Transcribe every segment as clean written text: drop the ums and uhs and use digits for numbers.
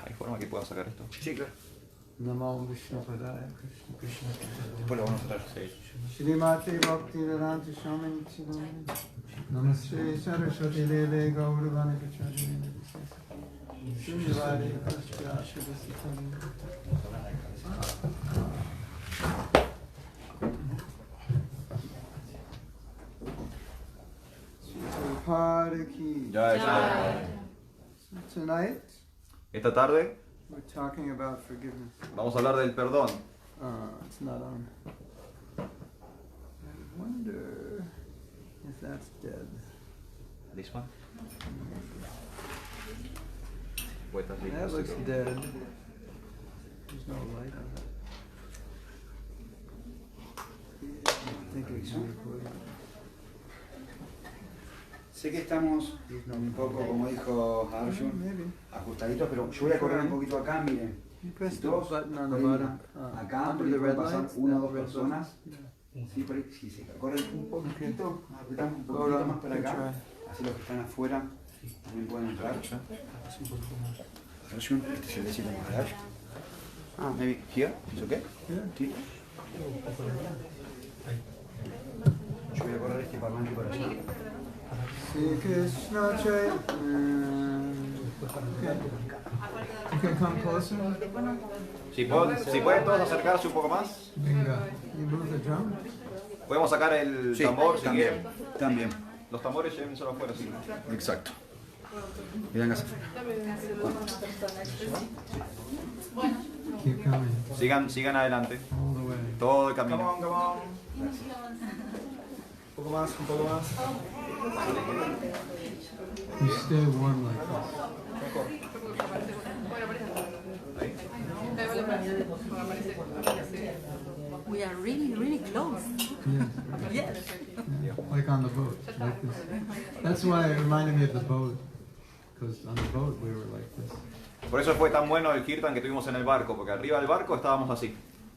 ¿Hay forma que pueda sacar esto? Sí, claro. Namo Vishnu Padaya Krishna Krishna. Después lo vamos a traer. Sí. Shrimati Bhakti Vedanta Swami Chidam. Namaste Saraswati Deve Gauravani Pachadini. Shunyavari Pascha Shivasitani. Paraki. Tonight, Esta tarde we're talking about forgiveness. vamos a hablar del perdón. It's not on. I wonder if that's dead. This one? Vueltas That listas, looks sí. dead. There's no light on it. I think it's recording. Sé que estamos un poco, como dijo Arjun, Maybe. ajustaditos, pero yo voy a correr un poquito acá, miren. You press the Dos, button on the por ahí, bottom. acá, Under por ahí the red pueden pasar lights. una o the dos red personas. lights. Sí, por ahí, sí, se corren un poquito, apretamos un Hold poquito on, más para good acá. try. Así los que están afuera también pueden entrar. Arjun, este es el décimo Maharaj. Maybe here, is okay? Yeah. Sí. Yo voy a correr este parlante por allá. Sri Krishna Chay. Okay. You can come closer. Si pueden todos acercarse un poco más, Venga. You move the drum. podemos sacar el Sí, tambor si también, quieren. también. Los tambores lleven solo afuera, sí. Exacto. Y vengas afuera. Keep coming. Sigan adelante. All the way. Todo el camino. Un poco más, un poco más. You stay warm like this. We are really, really close. Yes. Yes. Yeah. Like on the boat, like this. That's why it reminded me of the boat. Because on the boat we were like this. Por eso fue tan bueno el kirtan que tuvimos en el barco, porque arriba del barco estábamos así.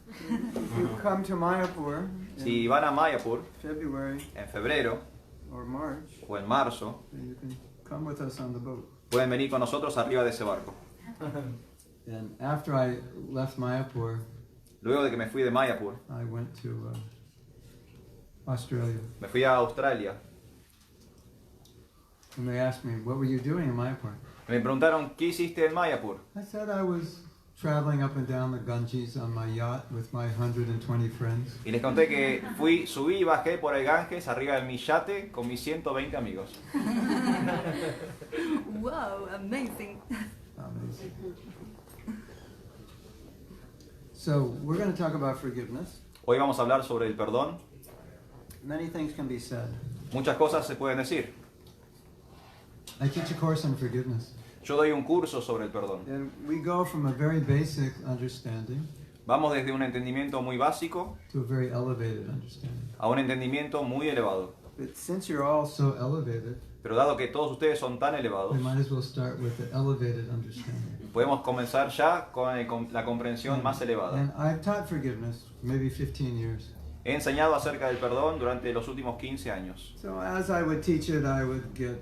If you come to Mayapur Si in van a Mayapur February en febrero or March, o en marzo, you can come with us on the boat. pueden venir con nosotros arriba de ese barco. And after I left Mayapur, Luego de que me fui de Mayapur, I went to Australia. me fui a Australia. And they asked me, what were you doing in Mayapur? Me preguntaron, ¿qué hiciste en Mayapur? I said I was traveling up and down the Ganges on my yacht with my 120 friends. Y les conté que subí y bajé por el Ganges arriba de mi yate con mis 120 amigos. Wow, amazing. Amazing. So we're going to talk about forgiveness. Hoy vamos a hablar sobre el perdón. Many things can be said. Muchas cosas se pueden decir. I teach a course on forgiveness. Yo doy un curso sobre el perdón. And we go from a very basic understanding Vamos desde un entendimiento muy básico to a very elevated understanding. a un entendimiento muy elevado. But since you're all so elevated, Pero dado que todos ustedes son tan elevados, we might as well start with the elevated understanding. podemos comenzar ya con la comprensión más elevada. And I've taught forgiveness maybe 15 years. He enseñado acerca del perdón durante los últimos 15 años. So as I would teach it, I would get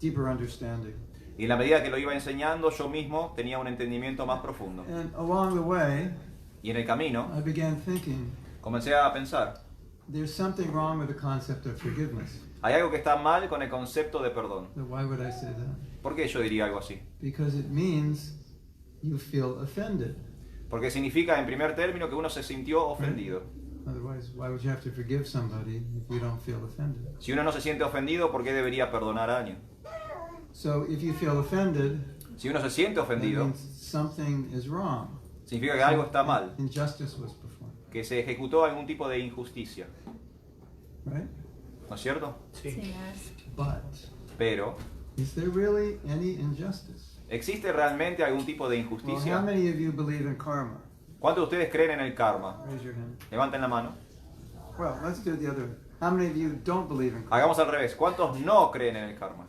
deeper understanding. Y en la medida que lo iba enseñando, yo mismo tenía un entendimiento más profundo. And along the way, Y en el camino, I began thinking, comencé a pensar, there's something wrong with the concept of forgiveness. hay algo que está mal con el concepto de perdón. So why would I say that? ¿Por qué yo diría algo así? Because it means you feel offended. Porque significa, en primer término, que uno se sintió ofendido. Otherwise, why would you have to forgive somebody if you don't feel offended? Si uno no se siente ofendido, ¿por qué debería perdonar a alguien? So if you feel offended, Si uno se siente that ofendido, means something is wrong. Significa que algo está mal, Injustice was performed. que se ejecutó algún tipo de injusticia. Right? ¿No es cierto? Yes. But Pero, is there really any injustice? ¿existe realmente algún tipo de Well, how injusticia? many of you believe in karma? ¿Cuántos de ustedes creen en el karma? Raise your hand. Levanten la mano. Well, let's do it the other way. How many of you don't believe in karma? Hagamos al revés. ¿Cuántos no creen en el karma?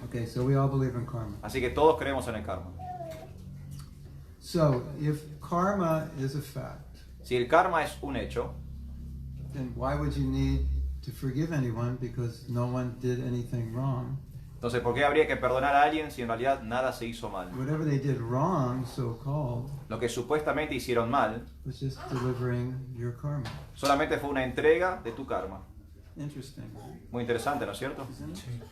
Okay, so we all believe in karma. Así que todos creemos en el karma. So, if karma is a fact, Si el karma es un hecho, then why would you need to forgive anyone because no one did anything wrong? entonces ¿por qué habría que perdonar a alguien si en realidad nada se hizo mal? Whatever they did wrong, so-called, Lo que supuestamente hicieron mal was just delivering your karma. solamente fue una entrega de tu karma. Interesting, Muy interesante, ¿no es cierto? isn't it?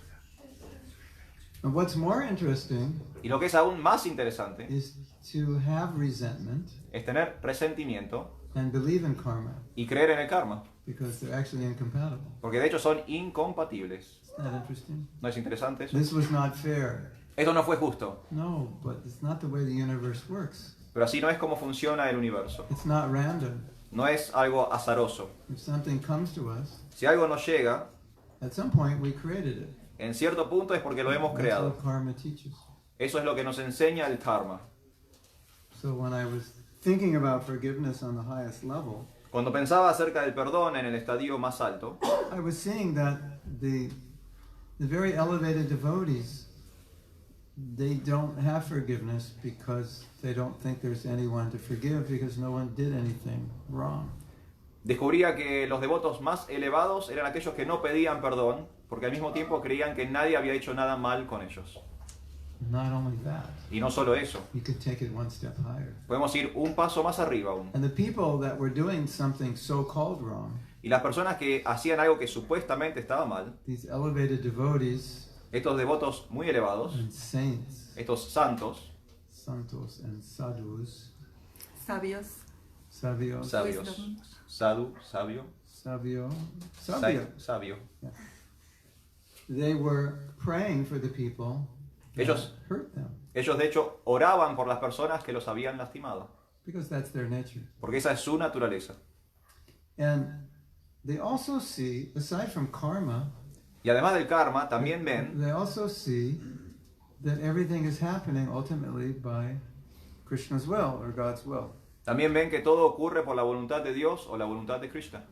And what's more interesting Y lo que es aún más interesante is to have resentment es tener resentimiento and believe in karma y creer en el karma, because they're actually incompatible. porque de hecho son incompatibles. Isn't that interesting? ¿No es interesante eso? This was not fair. Esto no fue justo, No, but it's not the way the universe works. pero así no es como funciona el universo. It's not random. No es algo azaroso. If something comes to us, Si algo nos llega, at some point we created it. en cierto punto es porque lo hemos That's creado. what karma teaches. Eso es lo que nos enseña el karma. So when I was thinking about forgiveness on the highest level, Cuando pensaba acerca del perdón en el estadio más alto, I was seeing that the very elevated devotees, they don't have forgiveness because they don't think there's anyone to forgive because no one did anything wrong. descubría que los devotos más elevados eran aquellos que no pedían perdón, porque al mismo tiempo creían que nadie había hecho nada mal con ellos. Not only that, Y no solo eso, you could take it one step higher. podemos ir un paso más arriba aún. And the people that were doing something so-called wrong, Y las personas que hacían algo que supuestamente estaba mal, these elevated devotees estos devotos muy elevados, and saints, estos santos, santos and sadhus, Sabios. sabios, sabios, Wisdom. sadhu, sabio, sabio, sa- sabio, sabio, they were praying for the people that Ellos- hurt them ellos de hecho oraban por las personas que los habían lastimado, because that's their nature. porque esa es su naturaleza. And they also see, aside from karma, Y además del karma, también ven they also see that everything is happening ultimately by Krishna's will or God's will. También ven que todo ocurre por la voluntad de Dios o la voluntad de Krishna.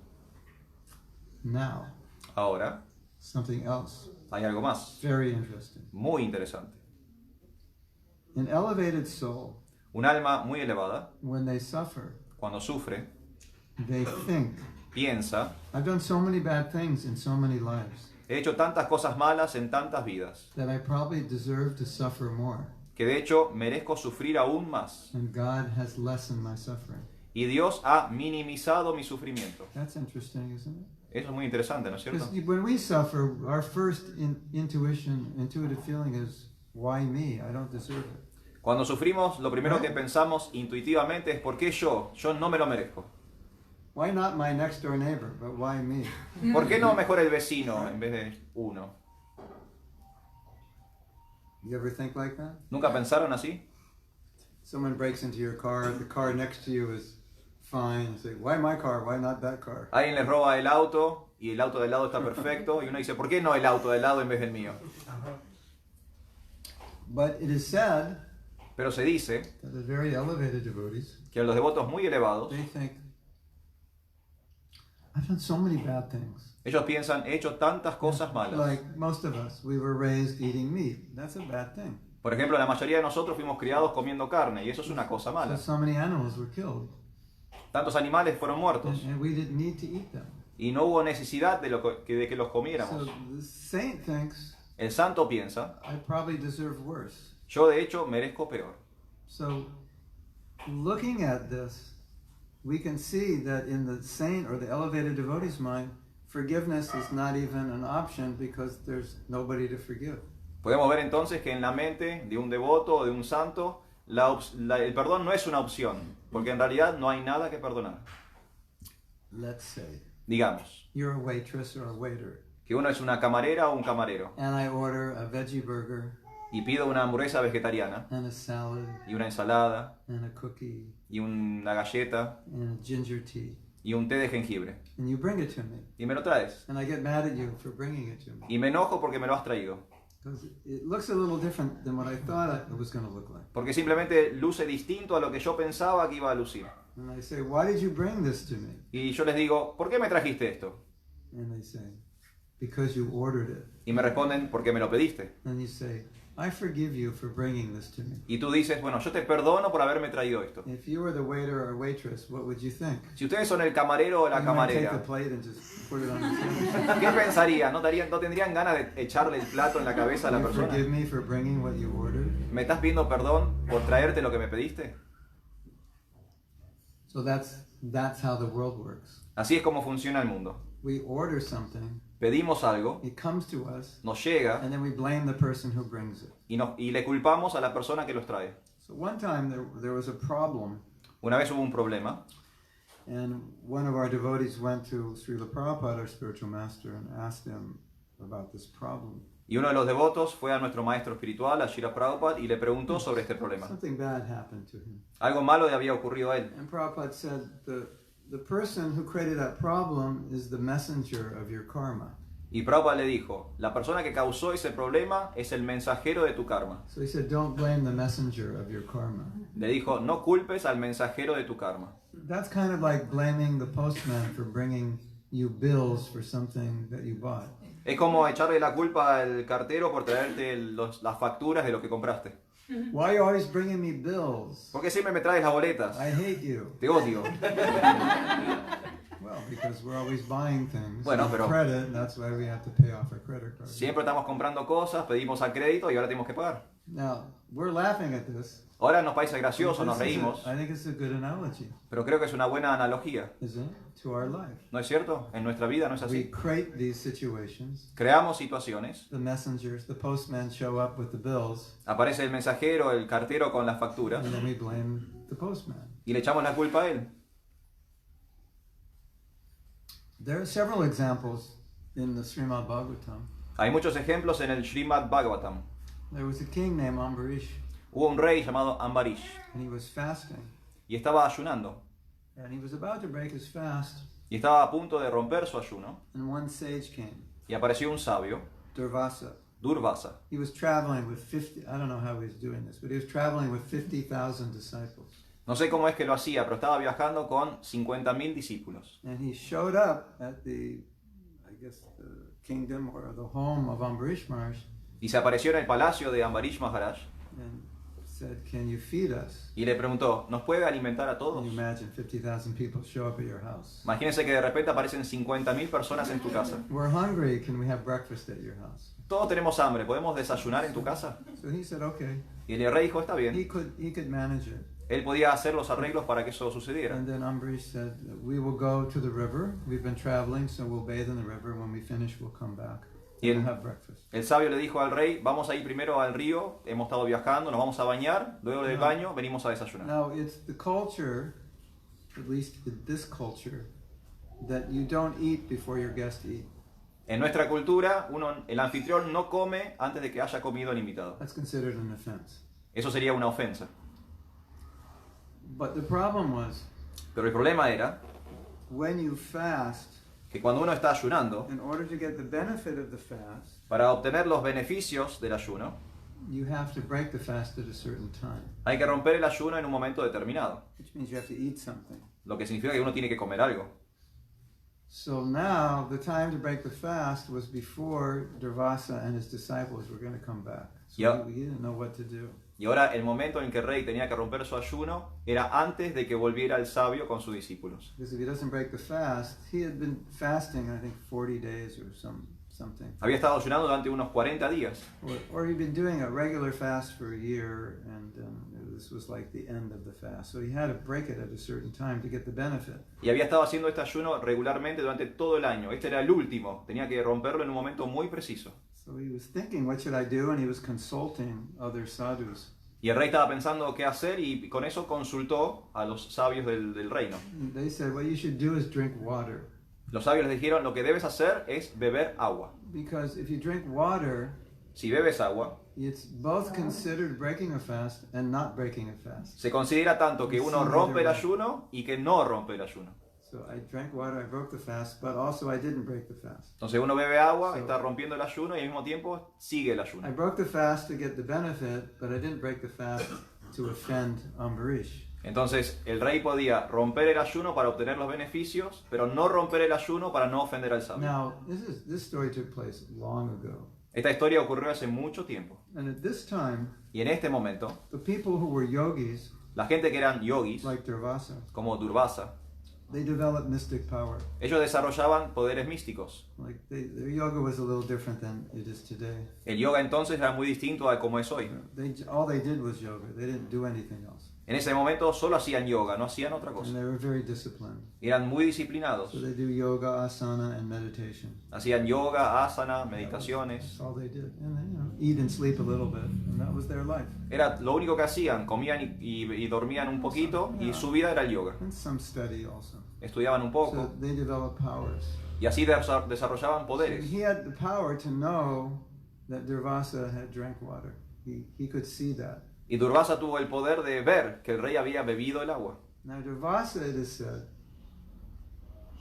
Now, Ahora, something else hay algo más, very interesting. muy interesante. An elevated soul, Un alma muy elevada, when they suffer, cuando sufre, they think, piensa, I've done so many bad things in so many lives he hecho tantas cosas malas en tantas vidas, that I probably deserve to suffer more. que de hecho merezco sufrir aún más. And God has lessened my suffering. Y Dios ha minimizado mi sufrimiento. That's interesting, isn't it? Eso es muy interesante, ¿no es cierto? Because when we suffer, our first intuitive feeling is, why me? I don't deserve it. Cuando sufrimos, lo primero que pensamos intuitivamente es ¿por qué yo? Yo no me lo merezco. Why not my next door neighbor, but why me? ¿Por qué no mejor el vecino en vez de uno? You ever think like that? ¿Nunca pensaron así? Someone breaks into your car, the car next to you is fine. You say, why my car? Why not that car? Alguien les roba el auto y el auto del lado está perfecto y uno dice ¿por qué no el auto del lado en vez del mío? But it is said Pero se dice that the very elevated devotees, que los devotos muy elevados, they think, I've done so many bad things. ellos piensan he hecho tantas cosas malas. Like most of us, we were raised eating meat. That's a bad thing. Por ejemplo, la mayoría de nosotros fuimos criados comiendo carne y eso es una cosa mala. So many animals were killed, Tantos animales fueron muertos and we didn't need to eat them. y no hubo necesidad de que los So comiéramos. the saint thinks, El santo piensa, I probably deserve worse. yo de hecho merezco peor. So looking at this, we can see that in the saint or the elevated devotee's mind, forgiveness is not even an option because there's nobody to forgive. Podemos ver entonces que en la mente de un devoto o de un santo, el perdón no es una opción, porque en realidad no hay nada que perdonar. Let's say Digamos, you're a waitress or a waiter, que uno es una camarera o un camarero, and I order a veggie burger y pido una hamburguesa vegetariana and a salad y una ensalada and a cookie y una galleta and a ginger tea, y un té de jengibre and you bring it to me, y me lo traes and I get mad at you for bringing it to me. y me enojo porque me lo has traído, Because it looks a little different than what I thought it was going to look like. porque simplemente luce distinto a lo que yo pensaba que iba a lucir. And I say, why did you bring this to me? Y yo les digo, ¿por qué me trajiste esto? And they say, because you ordered it. Y me responden, porque me lo pediste. And you say, I forgive you for bringing this to me. Y tú dices, bueno, yo te perdono por haberme traído esto. If you were the waiter or waitress, what would you think? Si ustedes son el camarero o la You might take the camarera, plate and just put it on the table. ¿qué pensarían? ¿No tendrían ganas de echarle el plato en la cabeza a la You persona? forgive me for bringing what you ordered. ¿Me estás pidiendo perdón por traerte lo que me pediste? So that's how the world works. Así es como funciona el mundo. We order something, Pedimos algo, it comes to us, nos llega and then we blame the person who brings it. y le culpamos a la persona que los trae. So one time there was a problem, Una vez hubo un problema and one of our devotees went to Srila Prabhupada, our spiritual master, and asked him about this problem. y uno de los devotos fue a nuestro maestro espiritual, a Srila Prabhupada, y le preguntó sobre este problema. Something bad happened to him. Algo malo le había ocurrido a él. And Prabhupada said, the person who created that problem is the messenger of your karma. Y Prabhupada le dijo, la persona que causó ese problema es el mensajero de tu karma. So he said, don't blame the messenger of your karma. Le dijo, no culpes al mensajero de tu karma. That's kind of like blaming the postman for bringing you bills for something that you bought. Es como echarle la culpa al cartero por traerte las facturas de lo que compraste. Why are you always bringing me bills? ¿Por qué siempre me traes las boletas? I hate you. Te odio. Well, because we're always buying things Bueno, on pero- credit, and that's why we have to pay off our credit card. Siempre estamos comprando cosas, pedimos a crédito y ahora tenemos que pagar. Now, we're laughing at this. Ahora nos parece gracioso, nos This is reímos, I think it's a good analogy, pero creo que es una buena analogía. isn't it, to our life. ¿No es cierto? En nuestra vida no es We así. create these situations. Creamos situaciones, The messengers, the postmen show up with the bills, aparece el mensajero, el cartero con las facturas and then we blame the postman. y le echamos la culpa a él. There are several examples in the Srimad Bhagavatam. Hay muchos ejemplos en el Srimad Bhagavatam. There was a king named Ambarish, Hubo un rey llamado Ambarish and he was fasting, y estaba ayunando and he was about to break his fast, y estaba a punto de romper su ayuno and one sage came, y apareció un sabio, Durvasa. Durvasa. He was traveling with 50, I don't know how he was doing this, but he was traveling with 50,000 disciples. No sé cómo es que lo hacía, pero estaba viajando con 50.000 discípulos. And he showed up at the kingdom or the home of Ambarish Maharaj Y se apareció en el palacio de Ambarish Maharaj and said, can you feed us? y le preguntó, ¿nos puede alimentar a Can todos? you imagine 50,000 people show up at your house? Imagínense que de repente aparecen 50.000 personas en tu casa. We're hungry, can we have breakfast at your house? Todos tenemos hambre, ¿podemos desayunar en tu casa? So he said, okay. Y el rey dijo, está He bien. could manage it. Él podía hacer los arreglos para que eso sucediera. And then Ambarish said, we will go to the river. We've been traveling, so we'll bathe in the river. When we finish, we'll come back. Y And el, we'll have breakfast. el sabio le dijo al rey, vamos a ir primero al río, hemos estado viajando, nos vamos a bañar, luego del baño venimos a desayunar. Now, it's the culture, at least in this culture, that you don't eat before your guests eat. En nuestra cultura, el anfitrión no come antes de que haya comido el invitado. That's considered an offense. Eso sería una ofensa. But the problem was, Pero el problema era when you fast, que cuando uno está ayunando, in order to get the benefit of the fast, para obtener los beneficios del ayuno, you have to break the fast at a certain time, hay que romper el ayuno en un momento determinado, which means you have to eat something. lo que significa que uno tiene que comer algo. So now, the time to break the fast was before Durvasa and his disciples were going to come back. So Yep. he didn't know what to do. Y ahora el momento en que el rey tenía que romper su ayuno era antes de que volviera el sabio con sus discípulos. Because if he doesn't break the fast, he had been fasting, I think, 40 days or something. Había estado ayunando durante unos 40 días. Or he'd been doing a regular fast for a year, and this was like the end of the fast. So he had to break it at a certain time to get the benefit. Y había estado haciendo este ayuno regularmente durante todo el año. Este era el último. Tenía que romperlo en un momento muy preciso. So he was thinking, what should I do? And he was consulting other sadhus. Y el rey estaba pensando qué hacer y con eso consultó a los sabios del reino. And they said, what you should do is drink water. Los sabios les dijeron, lo que debes hacer es beber agua. Because if you drink water, Si bebes agua, it's both considered breaking a fast and not breaking a fast. se considera tanto que uno rompe el ayuno y que no rompe el ayuno. So I drank water, I broke the fast, but also I didn't break the fast. Entonces uno bebe agua, So- está rompiendo el ayuno y al mismo tiempo sigue el I ayuno. broke the fast to get the benefit, but I didn't break the fast to offend Ambarish. Entonces el rey podía romper el ayuno para obtener los beneficios, pero no romper el ayuno para no ofender al sabio. Now, this story took place long ago. Esta historia ocurrió hace mucho tiempo. And at this time, Y en este momento, the people who were yogis, la gente que eran yogis, like Durvasa, como Durvasa, they developed mystic power. ellos desarrollaban poderes místicos. Like their yoga was a little different than it is today. El yoga entonces era muy distinto a como es hoy. All they did was yoga. They didn't do anything else. En ese momento solo hacían yoga, no hacían otra And cosa. they were very disciplined. Y eran muy disciplinados. So they do yoga, asana, and meditation. Hacían yoga, asana, meditaciones. That's all they did. And they, eat and sleep a little bit. And that was their life. Era lo único que hacían, comían y dormían un poquito y su vida era el yoga. And some study also. Estudiaban un So poco they developed powers. y así desarrollaban So poderes. he had the power to know that Durvasa had drank water. He could see that. Y Durvasa tuvo el poder de ver que el rey había bebido el agua. Now Durvasa, it is said,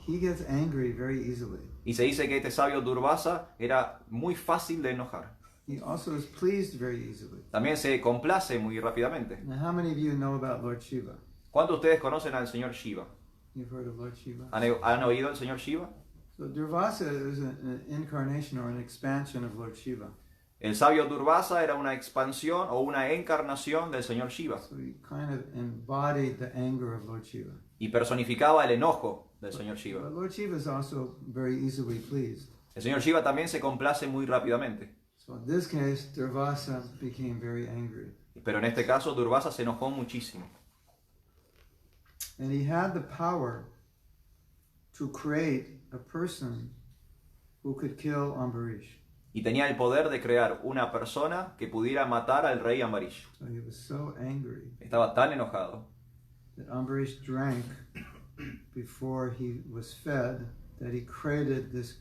he gets angry very easily. Y se dice que este sabio Durvasa era muy fácil de enojar. He also is pleased very easily. También se complace muy rápidamente. Now, how many of you know about Lord Shiva? ¿Cuántos de ustedes conocen al señor Shiva? You've heard of Lord Shiva? ¿Han oído al señor Shiva? So Durvasa is an incarnation or an expansion of Lord Shiva. El sabio Durvasa era una expansión o una encarnación del señor Shiva So he kind of embodied the anger of Lord Shiva. y personificaba el enojo del señor Shiva. But Lord Shiva is also very easily pleased. El señor Shiva también se complace muy rápidamente, So in this case, Durvasa became very angry. pero en este caso Durvasa se enojó muchísimo. And he had the power to create a person who could kill Ambarish. Y tenía el poder de crear una persona que pudiera matar al rey Ambarish. So he was so angry Estaba tan enojado that Ambarish drank before he was fed that he created this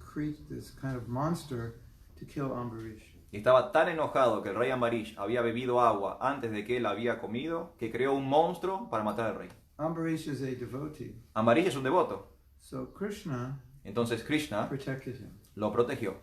kind of monster to kill Ambarish. y estaba tan enojado que el rey Ambarish había bebido agua antes de que él había comido, que creó un monstruo para matar al rey. Ambarish is a devotee. Ambarish es un devoto. So Krishna Entonces Krishna protected him. lo protegió.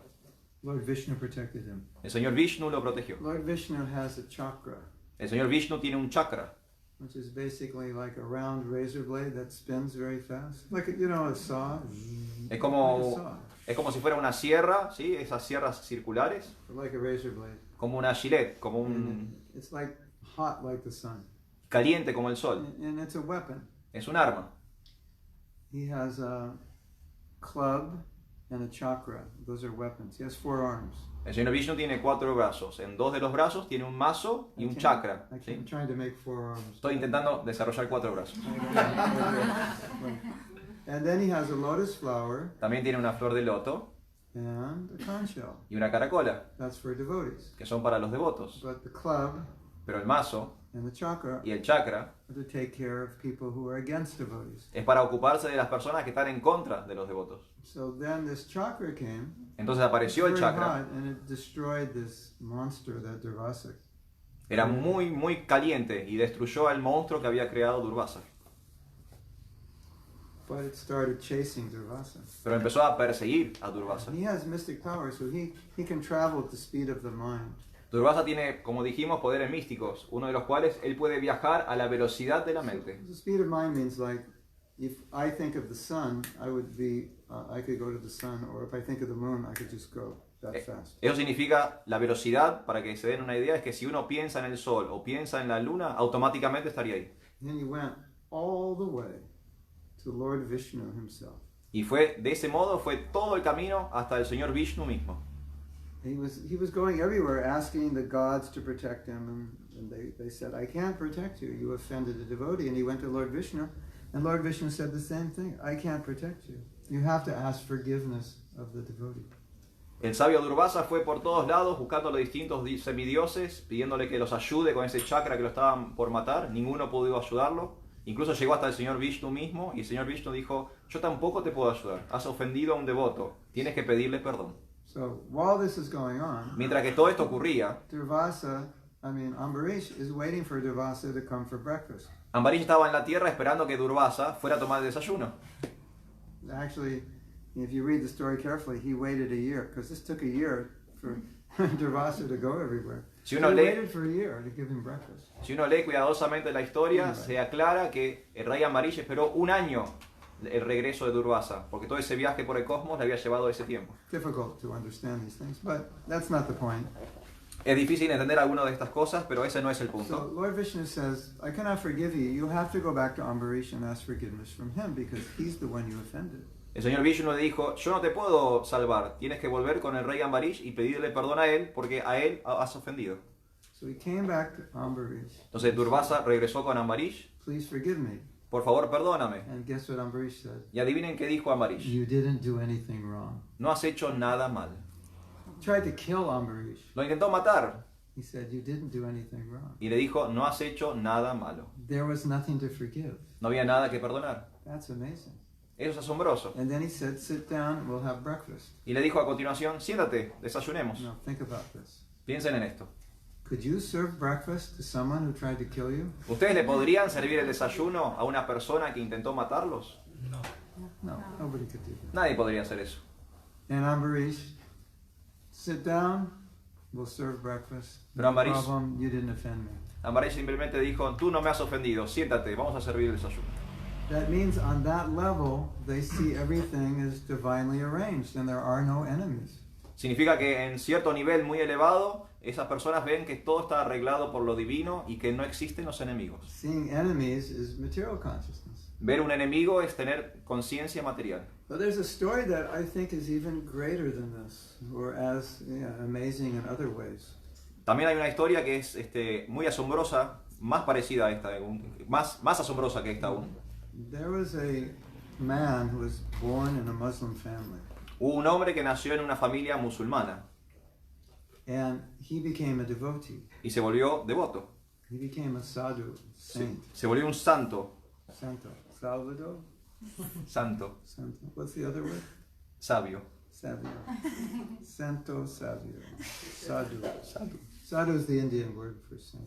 Lord Vishnu protected him. El señor Vishnu lo protegió. Lord Vishnu has a chakra, El señor Vishnu tiene un chakra, which is basically like a round razor blade that spins very fast. Like, a saw. es Like a como, saw, es como si fuera una sierra, ¿sí? Esas sierras circulares, or like a razor blade. como una gilet, como un And it's like hot like the sun. caliente como el sol. And it's a weapon. Es un arma. He has a club and a chakra. Those are weapons. He has 4 arms. El señor Vishnu tiene 4 brazos. En 2 de los brazos tiene un mazo y un chakra. ¿sí? I'm trying to make 4 arms. Estoy intentando desarrollar 4 brazos. And then he has a lotus flower También tiene una flor de loto and a conch shell. y una caracola, That's for devotees. que son para los devotos. But the club Pero el mazo and the chakra y el chakra are to take care of people who are against devotees. es para ocuparse de las personas que están en contra de los devotos. So then this chakra came. Entonces apareció el very chakra. hot, and it destroyed this monster that Durvasa. Era muy, muy caliente y destruyó al monstruo que había creado Durvasa. But it started chasing Durvasa. Pero empezó a perseguir a Durvasa. He has mystic power, so he can travel at the speed of the mind. Durvasa tiene, como dijimos, poderes místicos, uno de los cuales él puede viajar a la velocidad de la mente. The speed of mind means like, if I think of the sun, I could go to the sun, or if I think of the moon, I could just go that fast. Eso significa la velocidad, para que se den una idea, es que si uno piensa en el sol o piensa en la luna, automáticamente estaría ahí. And then he went all the way to Lord Vishnu himself. Y de ese modo fue todo el camino hasta el señor Vishnu mismo. He was going everywhere asking the gods to protect him, and they said, I can't protect you. You offended a devotee. And he went to Lord Vishnu, and Lord Vishnu said the same thing. I can't protect you. You have to ask forgiveness of the devotee. El sabio Durvasa fue por todos lados buscando a los distintos semidioses, pidiéndole que los ayude con ese chakra que lo estaban por matar. Ninguno pudo ayudarlo. Incluso llegó hasta el señor Vishnu mismo, y el señor Vishnu dijo, yo tampoco te puedo ayudar. Has ofendido a un devoto. Tienes que pedirle perdón. So while this is going on, Mientras que todo esto ocurría, Ambarish is waiting for Durvasa to come for breakfast. Ambarish estaba en la tierra esperando que Durvasa fuera a tomar el desayuno. Actually, if you read the story carefully, he waited a year, because this took a year for Durvasa to go everywhere. Si So uno he lee- waited for a year to give him breakfast. Si uno lee cuidadosamente la historia, se aclara que el rey Ambarish esperó un año el regreso de Durvasa, porque todo ese viaje por el cosmos le había llevado ese tiempo. Difficult to understand these things, but that's not the point. Es difícil entender alguna de estas cosas, pero ese no es el So punto. Lord Vishnu says, I cannot forgive you. You have to go back to Ambarish and ask forgiveness from him, because he's the one you offended. El señor Vishnu le dijo, yo no te puedo salvar, tienes que volver con el rey Ambarish y pedirle perdón a él, porque a él has ofendido. So he came back to Ambarish. Entonces Durvasa regresó con Ambarish, Please forgive me. por favor perdóname. And guess what Ambarish said? Y adivinen qué dijo Ambarish, You didn't do anything wrong. no has hecho nada mal. Tried to kill Ambarish. Lo intentó matar He said, you didn't do anything wrong. y le dijo, no has hecho nada malo. There was nothing to forgive. No había nada que perdonar. That's amazing. Eso es asombroso. And then he said, sit down, we'll have breakfast. Y le dijo a continuación, siéntate, desayunemos. Now think about this. Piensen en esto. Could you serve breakfast to someone who tried to kill you? ¿Ustedes le podrían servir el desayuno a una persona que intentó matarlos? No, nobody could do that. Nadie podría hacer eso. And Ambarish, sit down, we'll serve breakfast. Pero No Ambarish- problem, you didn't offend me. Ambarish simplemente dijo, tú no me has ofendido, siéntate, vamos a servir el desayuno. That means on that level, they see everything as divinely arranged and there are no enemies. Significa que en cierto nivel muy elevado, esas personas ven que todo está arreglado por lo divino y que no existen los enemigos. Seeing enemies is material consciousness. Ver un enemigo es tener conciencia material. But there's a story that I think is even greater than this, or as amazing in other ways. También hay una historia que es muy asombrosa, más parecida a esta, más asombrosa que esta aún. There was a man who was born in a Muslim family, Hubo un hombre que nació en una familia musulmana and he became a devotee. y se volvió devoto. He became a sadhu, saint, Se volvió un santo. santo. Salvador? Santo. Santo. What's the other word? Sabio. Savio. Santo Savio. Sadhu. Sadhu is the Indian word for saint.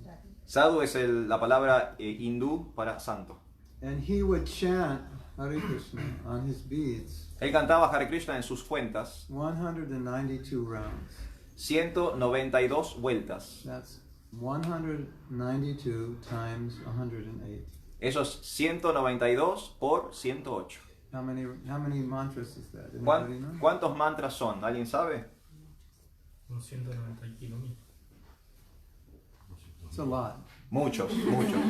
Sadhu es la palabra hindú para santo. And he would chant Hare Krishna on his beads Él cantaba Hare Krishna en sus cuentas 192 rounds. 192 vueltas. That's 192 times 108. Eso es 192 por 108. How many mantras is that? Anybody know? ¿Cuántos mantras son? ¿Alguien sabe? Unos 190 kilómetros. It's a lot. Muchos, muchos.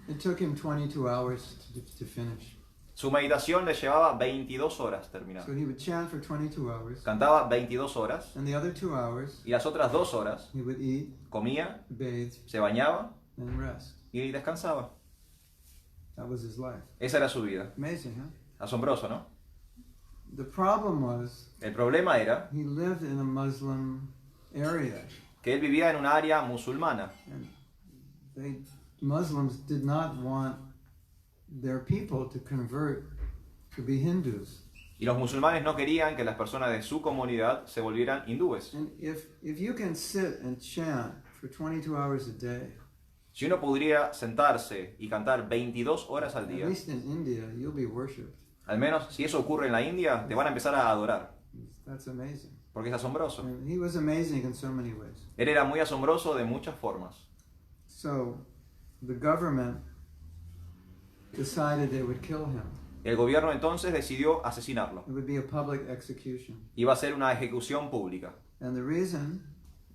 It took him 22 hours to finish. Su meditación le llevaba 22 horas terminar. So he would chant for 22 hours. Cantaba 22 horas And the other 2 hours, y las otras 2 horas he would eat, comía, bathe, se bañaba and rest. y descansaba. That was his life. Esa era su vida. Amazing, huh? Asombroso, ¿no? The problem was El problema era he lived in a Muslim area. que él vivía en un área musulmana And Muslims did not want their people to convert to be Hindus. y los musulmanes no querían que las personas de su comunidad se volvieran hindúes. And if you can sit and chant for 22 hours a day, Si uno podría sentarse y cantar 22 horas al at día, least in India, you'll be worshipped. al menos si eso ocurre en la India, te van a empezar a adorar, That's amazing. porque es asombroso. And he was amazing in so many ways. Él era muy asombroso de muchas formas. So the government decided they would kill him. El gobierno entonces decidió asesinarlo. It would be a public execution. Iba a ser una ejecución pública. And the reason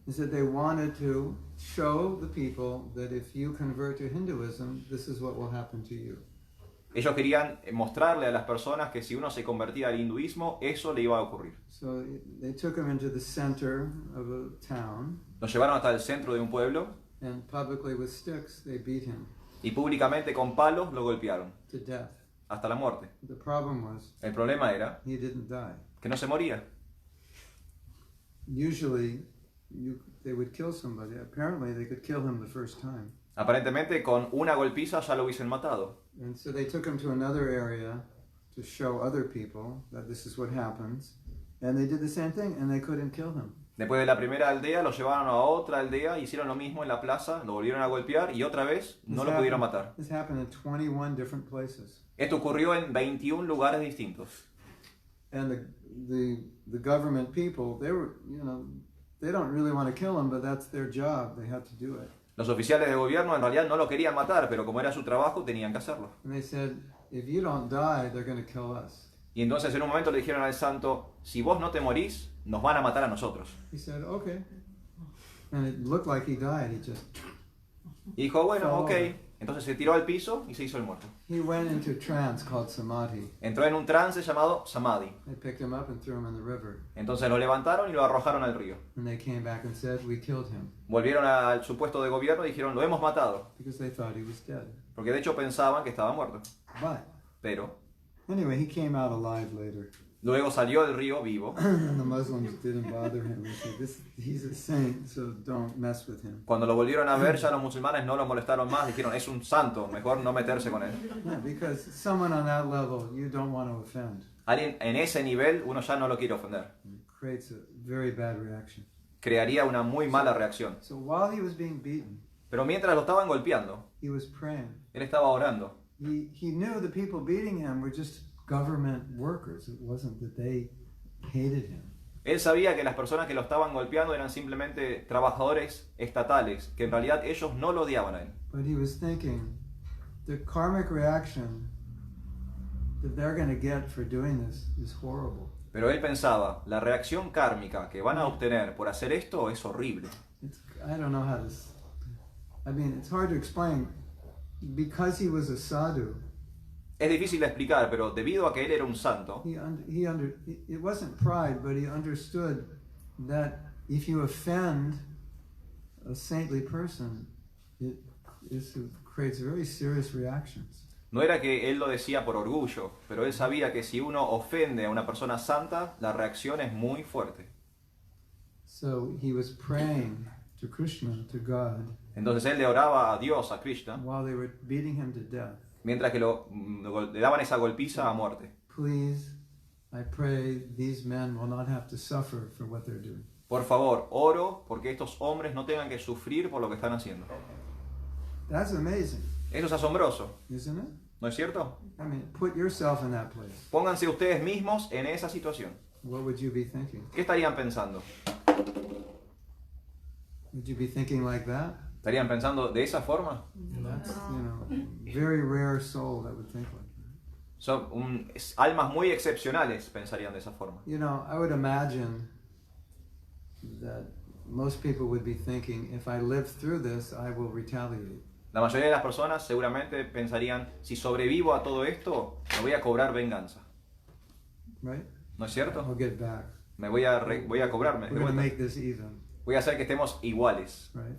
is that they wanted to show the people that if you convert to Hinduism, this is what will happen to you. Ellos querían mostrarle a las personas que si uno se convertía al hinduismo, eso le iba a ocurrir. So they took him into the center of a town, Lo llevaron hasta el centro de un pueblo and publicly with sticks they beat him y públicamente con palos lo golpearon to death. hasta la muerte. The problem was El problema era he didn't die. que no se moría. Usually they would kill somebody. Apparently they could kill him the first time. Aparentemente con una golpiza ya lo hubiesen matado. And so they took him to another area to show other people that this is what happens. And they did the same thing, and they couldn't kill him. Después de la primera aldea, lo llevaron a otra aldea, hicieron lo mismo en la plaza, lo volvieron a golpear y otra vez no lo pudieron matar. This happened in 21 different places. Esto ocurrió en 21 lugares distintos. And the government people, they were, they don't really want to kill him, but that's their job. They had to do it. Los oficiales de gobierno en realidad no lo querían matar, pero como era su trabajo, tenían que hacerlo. And they said, if you don't die, they're going to kill us. Y entonces en un momento le dijeron al santo, si vos no te morís, nos van a matar a nosotros. He said, okay. And it looked like he died. He just... Y dijo, bueno, ok. Entonces se tiró al piso y se hizo el muerto. He went into a trance called samadhi. Entró en un trance llamado samadhi. They picked him up and threw him in the river. Entonces lo levantaron y lo arrojaron al río. And they came back and said, we killed him. Volvieron al su puesto de gobierno y dijeron, lo hemos matado. Because they thought he was dead. Porque de hecho pensaban que estaba muerto. But, Pero anyway, he came out alive later. luego salió del río vivo. And the Muslims didn't bother him. They said, he's a saint, so don't mess with him. Cuando lo volvieron a ver, ya los musulmanes no lo molestaron más. Dijeron, es un santo, mejor no meterse con él. Yeah, because someone on that level, you don't want to offend. Alguien en ese nivel, uno ya no lo quiere ofender. It creates a very bad reaction. Crearía una muy mala reacción. So while he was being beaten, Pero mientras lo estaban golpeando, he was praying. él estaba orando. He knew the people beating him were just government workers. It wasn't that they hated him. Él sabía que las personas que lo estaban golpeando eran simplemente trabajadores estatales, que en realidad ellos no lo odiaban a él. But he was thinking, the karmic reaction that they're going to get for doing this is horrible. Pero él pensaba, la reacción kármica que van a obtener por hacer esto es horrible. I don't know how to... I mean, it's hard to explain. Because he was a sadhu, Es difícil de explicar, pero debido a que él era un santo, it wasn't pride, but he understood that if you offend a saintly person, it creates very serious reactions. no era que él lo decía por orgullo, pero él sabía que si uno ofende a una persona santa, la reacción es muy fuerte. So he was praying to Krishna, to God, Entonces él le oraba a Dios, a Krishna, while they were beating him to death. mientras que le daban esa golpiza a muerte. Please, I pray these men will not have to suffer for what they're doing. Por favor, oro porque estos hombres no tengan que sufrir por lo que están haciendo. That's amazing, Eso es asombroso, isn't it? ¿no es cierto? I mean, put yourself in that place. Pónganse ustedes mismos en esa situación. What would you be thinking? ¿Qué estarían pensando? Would you be thinking like that? ¿Estarían pensando de esa forma? That's, very rare soul that would think like that. Son almas muy excepcionales pensarían de esa forma. I would imagine that most people would be thinking, if I live through this, I will retaliate. La mayoría de las personas seguramente pensarían, si sobrevivo a todo esto, me voy a cobrar venganza. Right? ¿No es cierto? I'll get back. Voy a cobrarme de We're going to vuelta. make this even. Voy a hacer que estemos iguales. Right?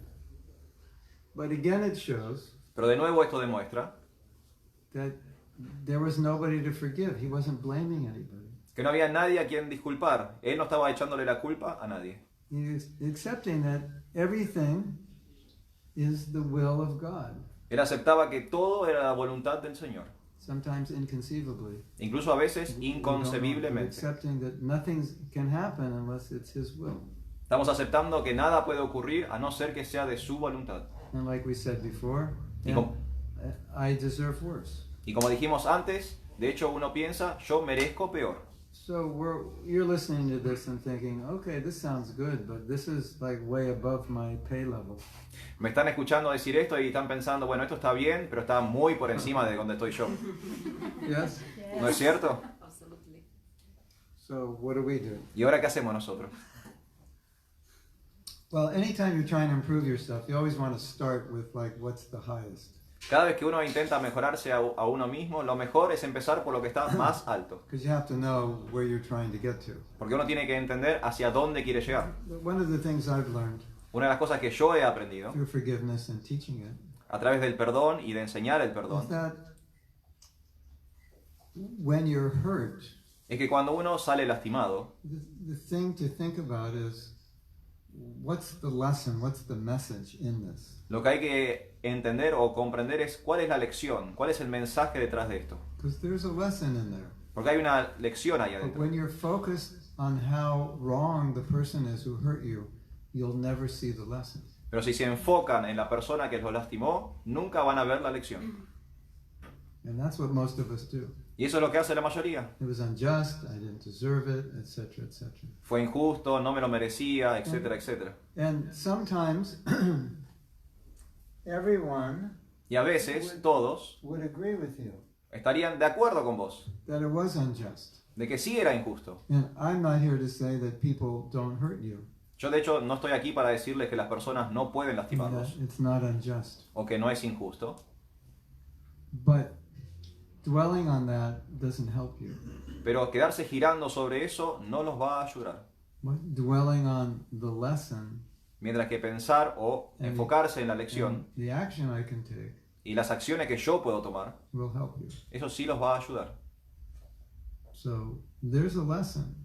But again, it shows Pero de nuevo esto demuestra that there was nobody to forgive. He wasn't blaming anybody. que no había nadie a quien disculpar. Él no estaba echándole la culpa a nadie. He was accepting that everything is the will of God, Él aceptaba que todo era la voluntad del Señor. sometimes inconceivably. Incluso a veces We don't know, but inconcebiblemente. accepting that nothing can happen unless it's His will. Estamos aceptando que nada puede ocurrir a no ser que sea de su voluntad. And like we said before, Y como, I deserve worse. y como dijimos antes, de hecho uno piensa, yo merezco peor. So you're listening to this and thinking, okay, this sounds good, but this is like way above my pay level. Me están escuchando decir esto y están pensando, bueno, esto está bien, pero está muy por encima de donde estoy yo. Yes? ¿No es cierto? Absolutely. So what do we do? ¿Y ahora qué hacemos nosotros? Well, anytime you're trying to improve yourself, you always want to start with like, what's the highest? Cada vez que uno intenta mejorarse a uno mismo, lo mejor es empezar por lo que está más alto. Because you have to know where you're trying to get to. Porque uno tiene que entender hacia dónde quiere llegar. But one of the things I've learned Una de las cosas que yo he aprendido, through forgiveness and teaching it, a través del perdón y de enseñar el is perdón, that when you're hurt, es que cuando uno sale lastimado, the thing to think about is, what's the lesson, what's the message in this? lo que hay que entender o comprender es cuál es la lección, cuál es el mensaje detrás de esto. Because there's a lesson in there. Porque hay una lección ahí But adentro. when you're focused on how wrong the person is who hurt you, you'll never see the lesson. Pero si se enfocan en la persona que los lastimó, nunca van a ver la lección. And that's what most of us do. Y eso es lo que hace la mayoría. It was unjust, I didn't deserve it, etc., etc. Fue injusto, no me lo merecía, etcétera, etcétera. And sometimes everyone Y a veces todos would agree with you estarían de acuerdo con vos, that it was unjust. de que sí era injusto. And I'm not here to say that people don't hurt you, Yo de hecho no estoy aquí para decirles que las personas no pueden and that lastimarlos it's not unjust. o que no es injusto, But dwelling on that doesn't help you. pero quedarse girando sobre eso no los va a ayudar. Dwelling on the lesson Mientras que pensar o enfocarse en la lección and the action I can take y las acciones que yo puedo tomar, will help you. eso sí los va a ayudar. So there's a lesson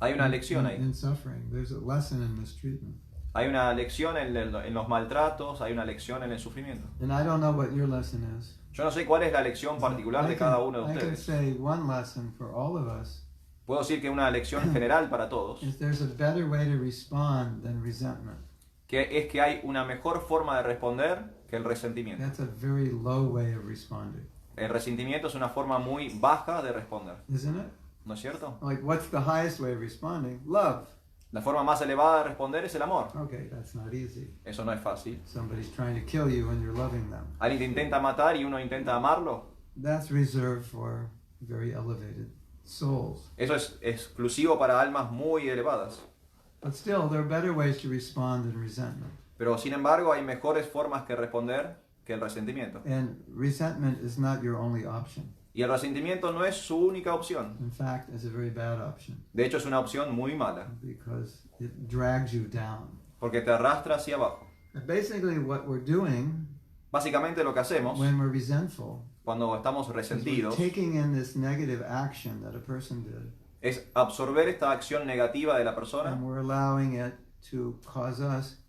Hay una lección in ahí. suffering. There's a lesson in mistreatment. Hay una lección en los maltratos, hay una lección en el sufrimiento. And I don't know what your lesson is. Yo no sé cuál es la lección particular de cada uno de I can ustedes. say one lesson for all of us Puedo decir que una lección general para todos, is there's a better way to respond than resentment. que es que hay una mejor forma de responder que el resentimiento. That's a very low way of responding, El resentimiento es una forma muy baja de responder, isn't it? ¿no es cierto? Like, what's the highest way of responding? Love. La forma más elevada de responder es el amor. Okay, that's not easy. Eso no es fácil. Somebody's trying to kill you and you're loving them. Alguien te intenta matar y uno intenta amarlo. That's reserved for very elevated souls. Eso es exclusivo para almas muy elevadas. But still, there are better ways to respond than resentment. Pero sin embargo hay mejores formas que responder que el resentimiento. And resentment is not your only option. Y el resentimiento no es su única opción. In fact, it's a very bad option De hecho es una opción muy mala, because it drags you down. porque te arrastra hacia abajo. And basically, what we're doing Básicamente lo que hacemos when we're resentful cuando estamos is we're resentidos taking in this negative action that a person did, es absorber esta acción negativa de la persona and we're allowing it to cause us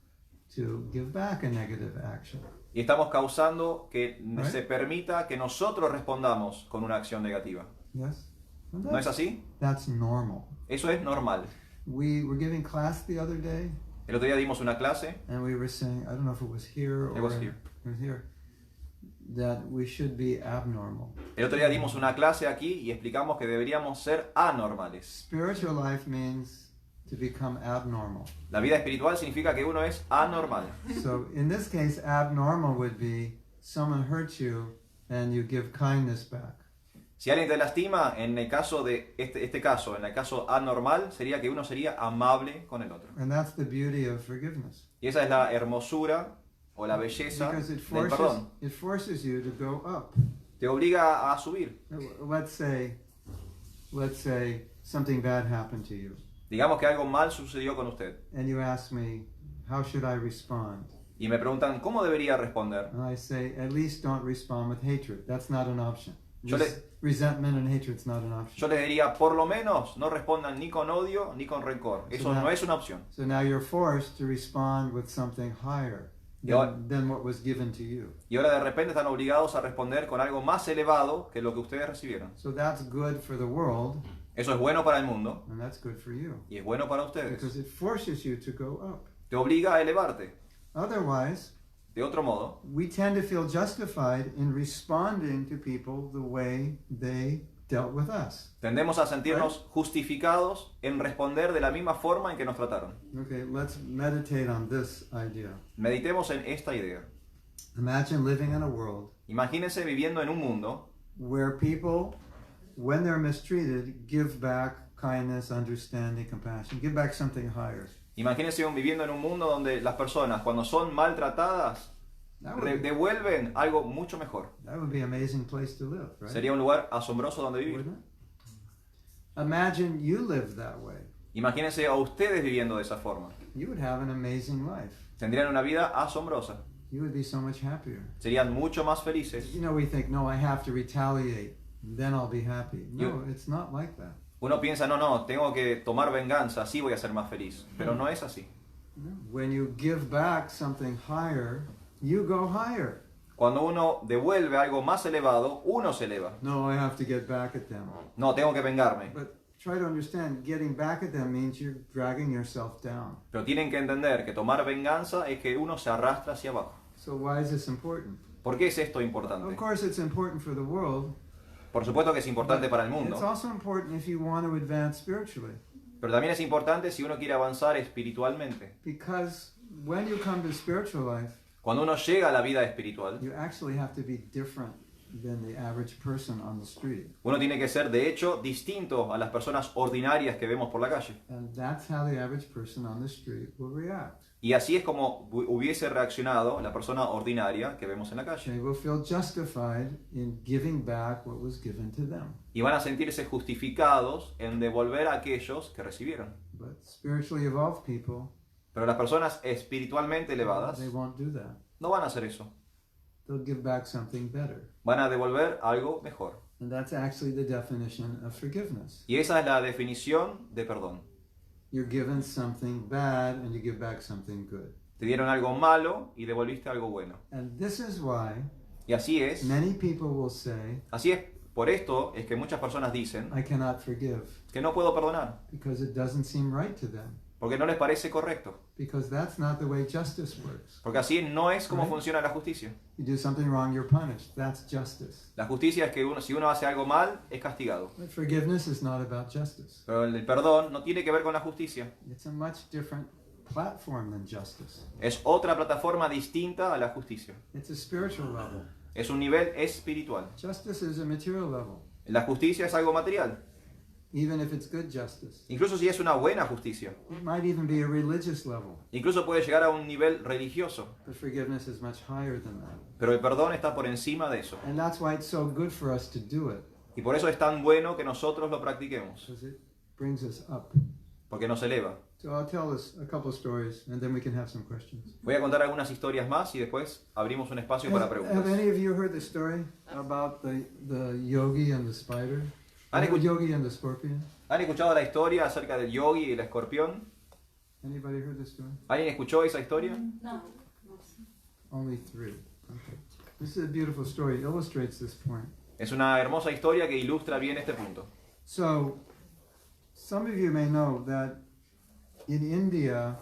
to give back a negative action. y estamos causando que Right. se permita que nosotros respondamos con una acción negativa. Yes? And ¿No es así? That's normal. Eso es normal. We were giving class the other day, El otro día dimos una clase, and we were saying, I don't know if it was here or It was here. it was here, that we should be abnormal. el otro día dimos una clase aquí y explicamos que deberíamos ser anormales. Spiritual life means to become abnormal. La vida espiritual significa que uno es anormal. So in this case, abnormal would be someone hurts you and you give kindness back. Si alguien te lastima, en el caso de este caso, en el caso anormal, sería que uno sería amable con el otro. And that's the beauty of forgiveness. Y esa es la hermosura o la belleza Because it del perdón. forces you to go up. Te obliga a subir. Let's say something bad happened to you, Digamos que algo mal sucedió con usted. and you ask me, how should I respond? Y me preguntan, ¿cómo debería responder? And I say, at least don't respond with hatred. That's not an option. Yo le- Resentment and hatred's not an option. Yo les diría, por lo menos, no respondan ni con odio ni con rencor. Eso no es una opción. So now you're forced to respond with something higher Y ahora- than what was given to you. Y ahora de repente están obligados a responder con algo más elevado que lo que ustedes recibieron. So that's good for the world, Eso es bueno para el mundo and that's good for you. y es bueno para ustedes. Because it forces you to go up. Te obliga a elevarte. Otherwise, De otro modo, we tend to feel justified in responding to people the way they dealt with us. tendemos a sentirnos justificados en responder de la misma forma en que nos trataron. Okay, let's meditate on this idea. Meditemos en esta idea. Imagine living in a world Imagínense viviendo en un mundo where people, when they're mistreated, give back kindness, understanding, compassion, give back something higher. Imagínense viviendo en un mundo donde las personas, cuando son maltratadas, That would, devuelven algo mucho mejor. that would be an amazing place to live, right? Sería un lugar asombroso donde vivir. Wouldn't it? Imagine you lived that way. Imagínense a ustedes viviendo de esa forma. You would have an amazing life. Tendrían una vida asombrosa. You would be so much happier. Serían mucho más felices. You know, we think, no, I have to retaliate, then I'll be happy. No, it's not like that. Uno piensa, no, tengo que tomar venganza, así voy a ser más feliz. Pero no es así. When you give back something higher, you go higher. Cuando uno devuelve algo más elevado, uno se eleva. No, I have to get back at them. No, tengo que vengarme. But try to understand, getting back at them means you're dragging yourself down. Pero tienen que entender que tomar venganza es que uno se arrastra hacia abajo. So why is this important? ¿Por qué es esto Of importante? course it's important for the world. Por supuesto que es importante para el It's mundo, also important if you want to advance spiritually. pero también es importante si uno quiere avanzar espiritualmente. Because when you come to spiritual life, Cuando uno llega a la vida espiritual, you actually have to be different than the average person on the street. uno tiene que ser de hecho distinto a las personas ordinarias que vemos por la calle. And that's how the average person on the street will react. Y así es como hubiese reaccionado la persona ordinaria que vemos en la calle. They will feel justified in giving back what was given to them. Y van a sentirse justificados en devolver a aquellos que recibieron. But spiritually evolved people, Pero las personas espiritualmente elevadas they won't do that. no van a hacer eso. They'll give back something better. Van a devolver algo mejor. And that's actually the definition of forgiveness. Y esa es la definición de perdón. You're given something bad and you give back something good. Te dieron algo malo y devolviste algo bueno. And this is why Y así es. many people will say, Así es. Por esto es que muchas personas dicen I cannot forgive, que no puedo perdonar. because it doesn't seem right to them. Porque no les parece correcto. Because that's not the way justice works. Porque así no es como Right. funciona la justicia. You do something wrong, you're punished. That's justice. La justicia es que si uno hace algo mal, es castigado. But forgiveness is not about justice. Pero el perdón no tiene que ver con la justicia. It's a much different platform than justice. Es otra plataforma distinta a la justicia. It's a spiritual level. Es un nivel espiritual. Justice is a material level, La justicia es algo material. even if it's good justice. Incluso si es una buena justicia. It might even be a religious level, Incluso puede llegar a un nivel religioso. but forgiveness is much higher than that. Pero el perdón está por encima de eso. And that's why it's so good for us to do it, Y por eso es tan bueno que nosotros lo practiquemos. because it brings us up. Porque nos eleva. So I'll tell us a couple stories, and then we can have some questions. Voy a contar algunas historias más y después abrimos un espacio para Have preguntas. any of you heard the story about the yogi and the spider? ¿Han, The escu- yogi and the scorpion? ¿Han escuchado la historia acerca del yogi y el escorpión? Anybody heard the story? ¿Alguien escuchó esa historia? No. Only three. Okay. This is a beautiful story. It illustrates this point. Es una hermosa historia que ilustra bien este punto. So, some of you may know that in India,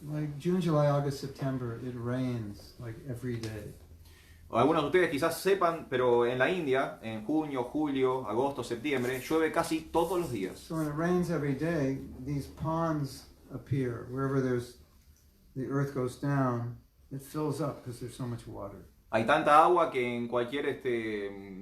like June, July, August, September, it rains like every day. O algunos de ustedes quizás sepan, pero en la India, en junio, julio, agosto, septiembre, llueve casi todos los días. So when it rains every day, these ponds appear wherever the earth goes down. It fills up because there's so much water. Hay tanta agua que en cualquier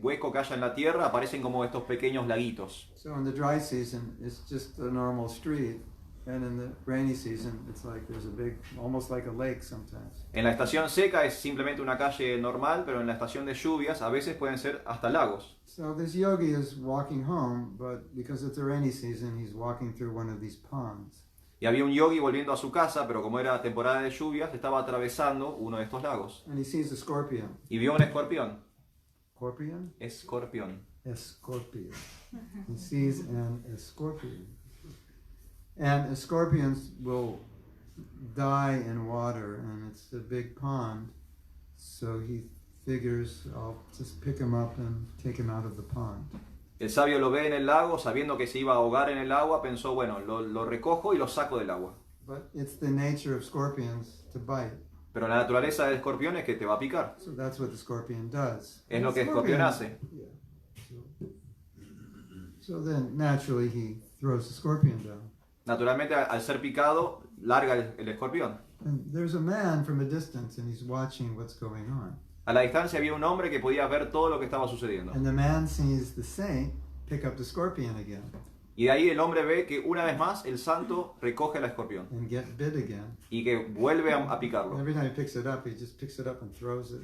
hueco que haya en la tierra aparecen como estos pequeños laguitos. So in the dry season, it's just a normal street, and in the rainy season, it's like there's a big, almost like a lake sometimes. En la estación seca es simplemente una calle normal, pero en la estación de lluvias a veces pueden ser hasta lagos. So this yogi is walking home, but because it's a rainy season, he's walking through one of these ponds. Y había un yogi volviendo a su casa, pero como era temporada de lluvias, estaba atravesando uno de estos lagos. And he sees a scorpion. Y vio un escorpión. Scorpion? Escorpión. A scorpion. He sees a scorpion. And scorpions will die in water, and it's a big pond. So he figures, I'll just pick him up and take him out of the pond. El sabio lo ve en el lago, sabiendo que se iba a ahogar en el agua, pensó, bueno, lo recojo y lo saco del agua. But it's the nature of scorpions to bite. Pero la naturaleza del escorpión es que te va a picar. So that's what the scorpion does. Es lo que el escorpión hace. Yeah. So then naturally he throws the scorpion down. Naturalmente, al ser picado, larga el escorpión. And there's a man from a distance and he's watching what's going on. A la distancia había un hombre que podía ver todo lo que estaba sucediendo. And the man sees the saint pick up the scorpion again Y de ahí el hombre ve que una vez más el santo recoge al escorpión and get bit again. y que vuelve a picarlo. Every time he picks it up, he just picks it up and throws it.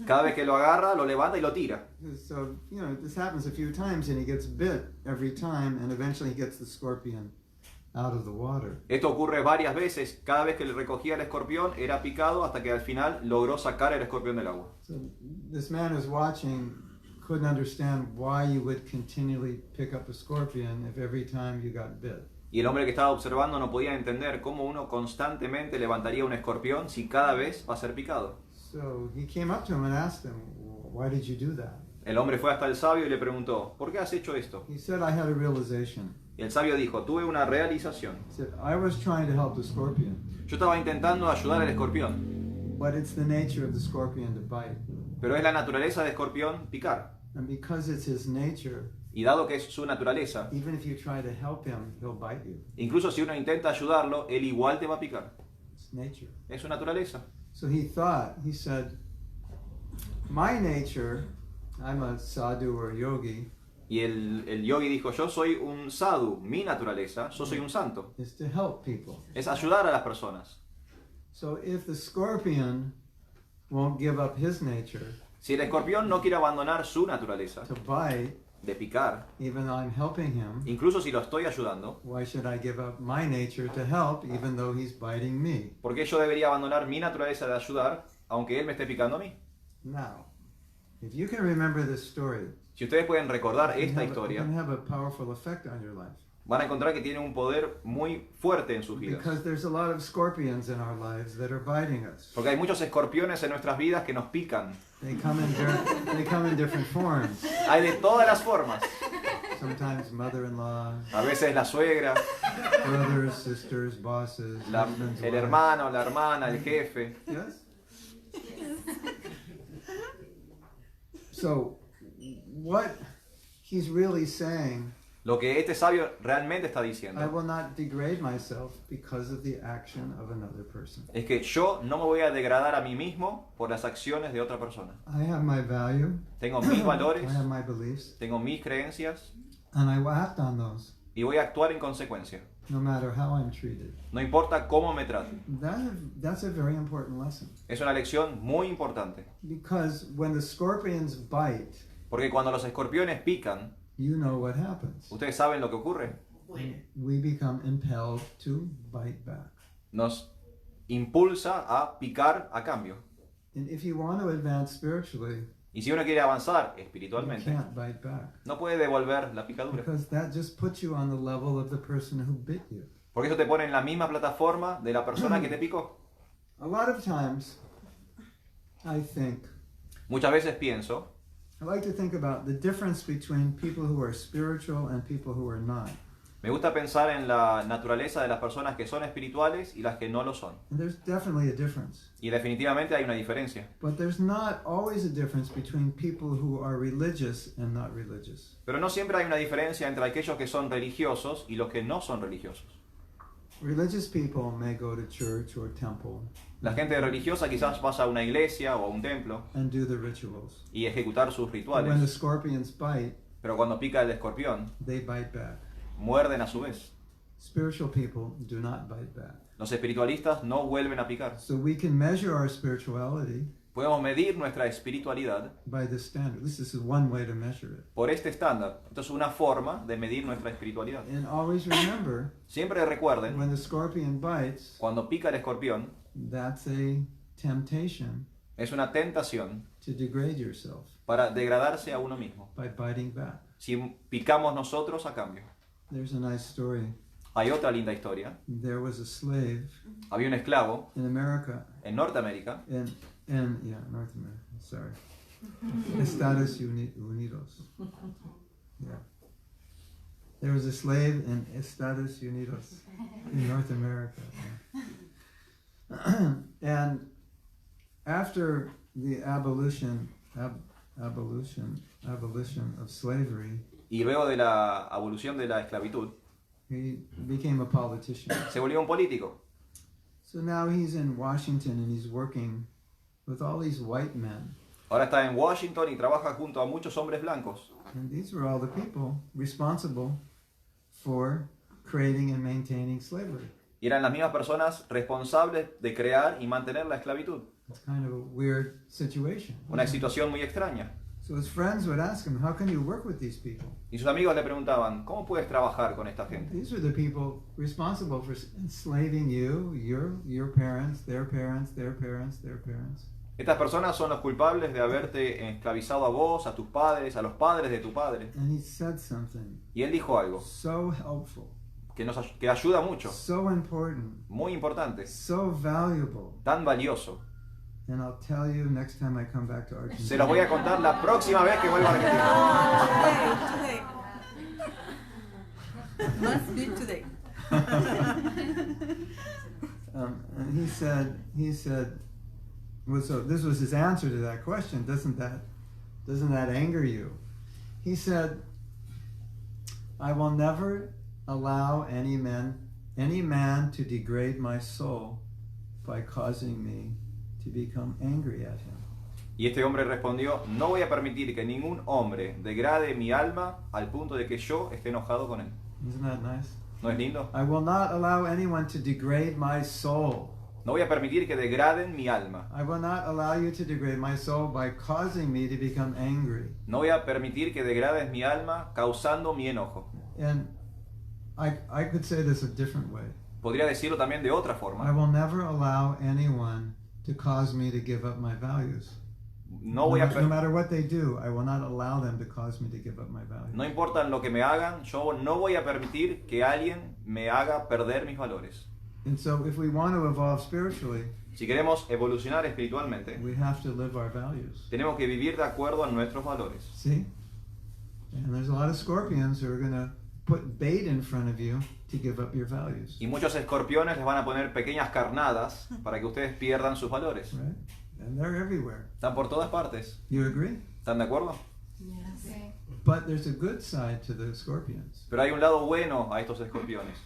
Cada vez que lo agarra, lo levanta y lo tira. So, you know, this happens a few times and he gets bit every time and eventually he gets the scorpion out of the water. Esto ocurre varias veces. Cada vez que le recogía el escorpión era picado hasta que al final logró sacar el escorpión del agua. So this man who's watching couldn't understand why you would continually pick up a scorpion if every time you got bit. Y el hombre que estaba observando no podía entender cómo uno constantemente levantaría un escorpión si cada vez va a ser picado. So he came up to him and asked him, why did you do that? El hombre fue hasta el sabio y le preguntó, ¿por qué has hecho esto? He said, I had a realization. Y el sabio dijo, tuve una realización. He said, I was trying to help the scorpion, Yo estaba intentando ayudar al escorpión, but it's the nature of the scorpion to bite. pero es la naturaleza del escorpión picar. And because it's his nature, Y dado que es su naturaleza, even if you try to help him, he'll bite you. incluso si uno intenta ayudarlo, él igual te va a picar. It's nature. Es su naturaleza. So he said, my nature, I'm a sadhu or yogi, Y el yogi dijo, yo soy un sadhu, mi naturaleza, yo soy un santo. is to help people. Es ayudar a las personas. So if the scorpion won't give up his nature Si el escorpión no quiere abandonar su naturaleza to bite, de picar, even though I'm helping him, incluso si lo estoy ayudando, why should I give up my nature to help even though he's biting me? ¿por qué yo debería abandonar mi naturaleza de ayudar, aunque él me esté picando a mí? Now, if you can remember this story, Si ustedes pueden recordar it esta can historia, have a powerful effect on your life. van a encontrar que tiene un poder muy fuerte en sus vidas. Because there's a lot of scorpions in our lives that are biting us. Porque hay muchos escorpiones en nuestras vidas que nos pican. They come in different forms. Hay de todas las formas. Sometimes mother-in-law, A veces la suegra, brothers, sisters, bosses, husbands, el wives. hermano, la hermana, el jefe. Yes? So, what he's really saying, Lo que este sabio realmente está I diciendo will not degrade myself because of the action of another person. es que yo no me voy a degradar a mí mismo por las acciones de otra persona. I have my value, Tengo mis valores, I have my beliefs, tengo mis creencias and I will act on those, y voy a actuar en consecuencia. no matter how I'm treated. No importa cómo me traten. That's a very important lesson. Es una lección muy importante. Because when the scorpions bite, Porque cuando los escorpiones pican, you know what happens. ¿ustedes saben lo que ocurre? We become impelled to bite back. Nos impulsa a picar a cambio. And if you want to advance spiritually, Y si uno quiere avanzar you espiritualmente, can't bite back. no puede devolver la picadura. Because that just puts you on the level of the person who bit you. Porque eso te pone en la misma plataforma de la persona que te picó. A lot of times, I think, Muchas veces pienso, I like to think about the difference between people who are spiritual and people who are not. me gusta pensar en la naturaleza de las personas que son espirituales y las que no lo son. And there's definitely a difference. Y definitivamente hay una diferencia. But there's not always a difference between people who are religious and not religious. Pero no siempre hay una diferencia entre aquellos que son religiosos y los que no son religiosos. Religious people may go to church or temple La gente religiosa quizás pasa a una iglesia o a un templo and do the rituals. y ejecutar sus But when the rituales, scorpions bite, pero cuando pica el escorpión, they bite back. muerden a su vez. Spiritual people do not bite back. Los espiritualistas no vuelven a picar. So we can measure our spirituality Podemos medir nuestra espiritualidad by this standard. At least this is one way to measure it. por este estándar. Esto es una forma de medir nuestra espiritualidad. And always remember, Siempre recuerden, when the scorpion bites, cuando pica el escorpión, that's a temptation es una tentación to degrade yourself para degradarse a uno mismo. by biting back. Si picamos nosotros a cambio. There's a nice story. Hay otra linda historia. There was a slave Había un esclavo in America, en Norteamérica, North America, sorry. Estados Unidos. Yeah. There was a slave in Estados Unidos, in North America. Yeah. And after the abolition of slavery, y luego de la abolición de la esclavitud, he became a politician. se volvió un político. So now he's in Washington and he's working with all these white men. Ahora está en Washington y trabaja junto a muchos hombres blancos. And these were all the people responsible for creating and maintaining slavery. Y eran las mismas personas responsables de crear y mantener la esclavitud. It's kind of a weird situation. Una situación muy extraña. So his friends would ask him, how can you work with these people? Y sus amigos le preguntaban, ¿cómo puedes trabajar con esta gente? These are the people responsible for enslaving you, your parents, their parents, their parents, their parents. Estas personas son los culpables de haberte esclavizado a vos, a tus padres, a los padres de tu padre. And he said something Y él dijo algo so helpful, que ayuda mucho, so important, muy importante, so valuable. tan valioso. And I'll tell you next time I come back to Argentina. Se los voy a contar la próxima vez que vuelva a Argentina. Today. Must be today. And he said, well, so this was his answer to that question. Doesn't that anger you? He said, I will never allow any man to degrade my soul by causing me to become angry at him. Y este hombre respondió, no voy a permitir que ningún hombre degrade mi alma al punto de que yo esté enojado con él. Isn't that nice? ¿No es lindo? I will not allow anyone to degrade my soul. No voy a permitir que degraden mi alma. I will not allow you to degrade my soul by causing me to become angry. No voy a permitir que degrades mi alma causando mi enojo. And I could say this a different way. Podría decirlo también de otra I forma. will never allow anyone to cause me to give up my values. No voy a No matter what they do, I will not allow them to cause me to give up my values. No importa lo que me hagan, yo no voy a permitir que alguien me haga perder mis valores. And so if we want to evolve spiritually, Si queremos evolucionar espiritualmente, we have to live our values. tenemos que vivir de acuerdo a nuestros valores. See? And there's a lot of scorpions who are going to put bait in front of you to give up your values. Y muchos escorpiones les van a poner pequeñas carnadas para que ustedes pierdan sus valores. Right? And they're everywhere. Están por todas partes. You agree? ¿Están de acuerdo? Yes. But there's a good side to the scorpions. Pero hay un lado bueno a estos escorpiones.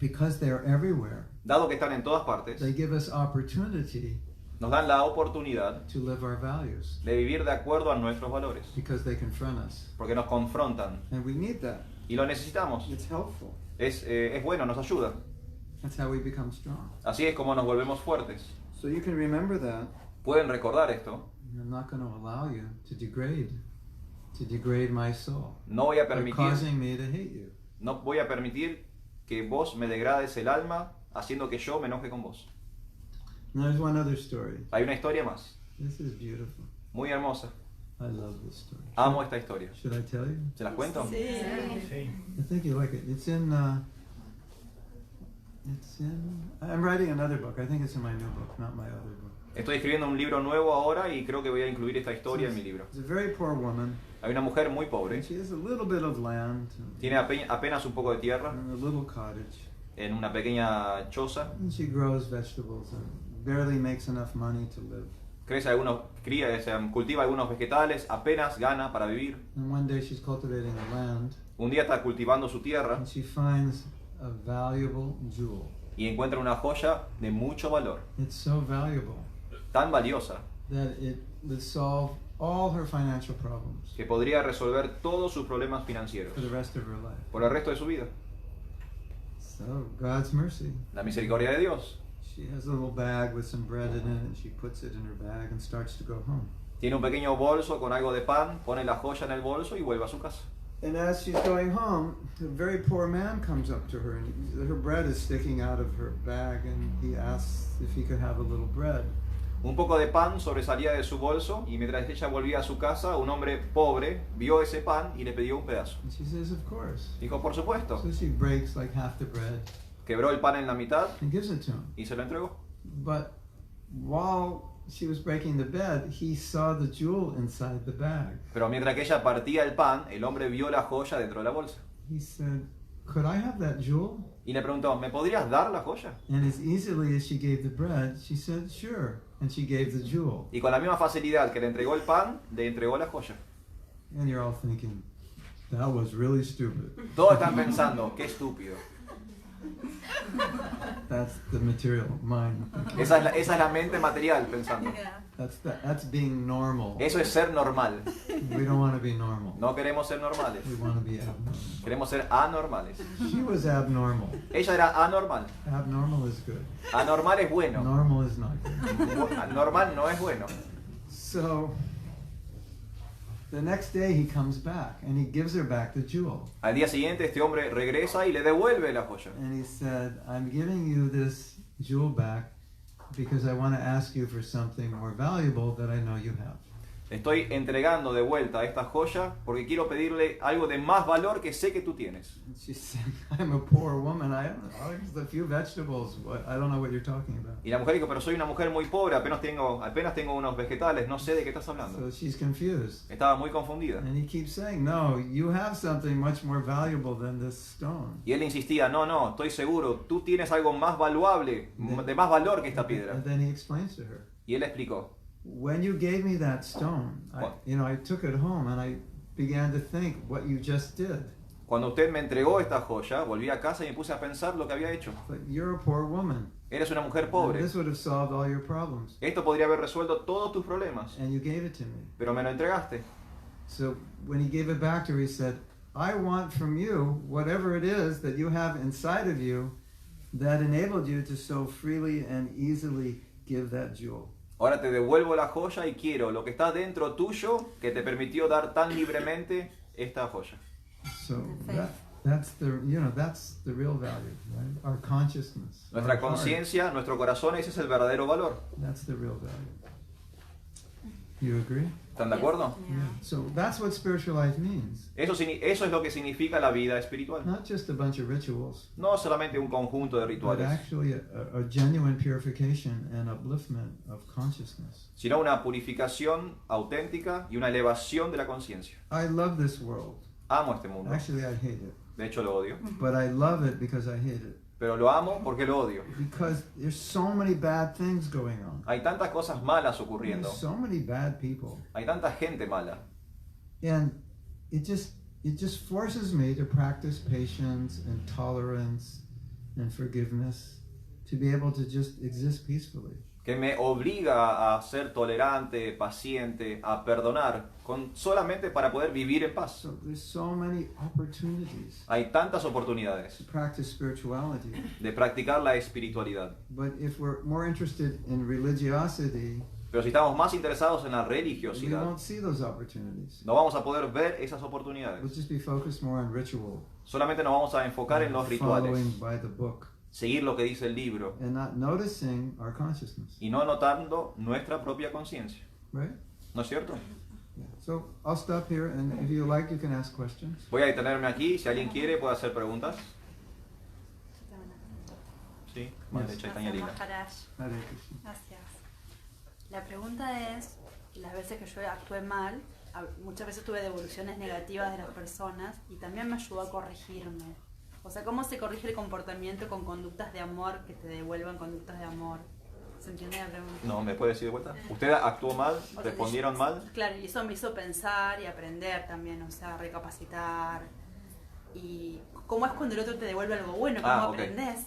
Because they're everywhere, Dado que están en todas partes, they give us opportunity nos dan la oportunidad to live our values. de vivir de acuerdo a nuestros valores. Because they confront us. Porque nos confrontan. And we need that. Y lo necesitamos. It's helpful. Es bueno, nos ayuda. That's how we become strong. Así es como nos volvemos fuertes. So you can remember that. Pueden recordar esto. I'm not going to allow you to degrade my soul No voy a by permitir, causing me to hate you. no voy a permitir que vos me degrades el alma haciendo que yo me enoje con vos. And there's one other story. Hay una historia más, This is beautiful. muy hermosa. I love this story. Amo esta historia. Should I tell you? ¿Se las cuento? I think you like it. I'm writing another book. I think it's in my new book, not my other book. Estoy escribiendo un libro nuevo ahora y creo que voy a incluir esta historia en mi libro. It's a very poor woman. Hay una mujer muy pobre, And she has a little bit of land tiene apenas un poco de tierra and a little cottage. en una pequeña choza, And she grows vegetables and barely makes enough money to live. cultiva algunos vegetales, apenas gana para vivir. And one day she's cultivating the land Un día está cultivando su tierra and she finds a valuable jewel. y encuentra una joya de mucho valor, It's so valuable tan valiosa that it would solve all her financial problems que podría resolver todos sus problemas financieros for the rest of her life. por el resto de su vida. So God's mercy. La misericordia de Dios. She has a little bag with some bread in it and she puts it in her bag and starts to go home. Tiene un pequeño bolso con algo de pan, pone la joya en el bolso y vuelve a su casa. And as she's going home, a very poor man comes up to her and her bread is sticking out of her bag and he asks if he could have a little bread. Un poco de pan sobresalía de su bolso y mientras ella volvía a su casa, un hombre pobre vio ese pan y le pidió un pedazo. And she says, of course. Dijo, por supuesto. So she breaks like half the bread Quebró el pan en la mitad and gives it to him. y se lo entregó. But while she was breaking the bread, he saw the jewel inside the bag. Pero mientras que ella partía el pan, el hombre vio la joya dentro de la bolsa. He said, could I have that jewel? Y le preguntó, ¿me podrías dar la joya? And as easily as she gave the bread, she said, sure. And she gave the jewel. Y con la misma facilidad que le entregó el pan, le entregó la joya. And you're all thinking, that was really stupid. Todos están pensando, qué estúpido. That's the material mind. Esa es la mente material pensando. That's being normal. Eso es ser normal. We don't want to be normal. No queremos ser normales. We want to be abnormal. Queremos ser anormales. She was abnormal. Ella era anormal. Abnormal is good. Anormal es bueno. Normal is not good. Normal no es bueno. So the next day he comes back and he gives her back the jewel. Al día siguiente este hombre regresa y le devuelve la joya. And he said, I'm giving you this jewel back because I want to ask you for something more valuable that I know you have. Estoy entregando de vuelta esta joya porque quiero pedirle algo de más valor que sé que tú tienes. And she said, I'm a poor woman. I have just a few vegetables. I don't know what you're talking about. Y la mujer dijo, pero soy una mujer muy pobre, apenas tengo unos vegetales, no sé de qué estás hablando. So she's confused. Estaba muy confundida. And he keeps saying, no, you have something much more valuable than this stone. Y él insistía, no, estoy seguro, tú tienes algo más valuable, de más valor que esta piedra. And then he explains to her, Y él explicó, when you gave me that stone, I took it home and I began to think what you just did. cuando usted me entregó esta joya, volví a casa y me puse a pensar lo que había hecho. But you're a poor woman. Eres una mujer And pobre. this would have solved all your problems. Esto podría haber resuelto todos tus problemas, And you gave it to me. pero me lo entregaste. So when he gave it back to her, he said, I want from you whatever it is that you have inside of you that enabled you to so freely and easily give that jewel. Ahora te devuelvo la joya y quiero lo que está dentro tuyo que te permitió dar tan libremente esta joya. So that's the real value, right? Our consciousness. Nuestra our heart. conciencia, nuestro corazón, ese es el verdadero valor. That's the real value. You agree? ¿Están de acuerdo? Yeah. So that's what spiritual life means. Eso es lo que significa la vida espiritual. Not just a bunch of rituals, No solamente un conjunto de but rituales, actually a genuine purification and upliftment of consciousness. sino una purificación auténtica y una elevación de la conciencia. I love this world. Amo este mundo, Actually, I hate it. de hecho lo odio, But I love it because I hate it. pero lo amo porque lo odio. Because there's so many bad things going on. Hay tantas cosas malas ocurriendo, There's so many bad people. hay tanta gente mala, And it just forces me to practice patience and tolerance and forgiveness to be able to just exist peacefully. que me obliga a ser tolerante, paciente, a perdonar, solamente para poder vivir en paz. So there's so many opportunities Hay tantas oportunidades to practice spirituality. de practicar la espiritualidad. But if we're more interested in religiosity, Pero si estamos más interesados en la we religiosidad, won't see those opportunities. no vamos a poder ver esas We'll oportunidades. just be focused more on ritual, Solamente nos vamos a enfocar en los rituales, following by the book, seguir lo que dice el libro and not noticing our consciousness, y no notando nuestra propia conciencia. right? ¿No es cierto? Yeah. So I'll stop here, and if you like, you can ask questions. Voy a detenerme aquí. Si alguien quiere, puede hacer preguntas. Sí, Madre Chaitanya Gracias, Lila. Maharaj. Hare Krishna. Gracias. La pregunta es, las veces que yo actué mal, muchas veces tuve devoluciones negativas de las personas y también me ayudó a corregirme. O sea, ¿cómo se corrige el comportamiento con conductas de amor que te devuelvan conductas de amor? ¿Se entiende la pregunta? No, ¿me puede decir de vuelta? ¿Usted actuó mal? O sea, ¿Respondieron mal? Claro, y eso me hizo pensar y aprender también, o sea, recapacitar. ¿Y cómo es cuando el otro te devuelve algo bueno? ¿Cómo ok. aprendes?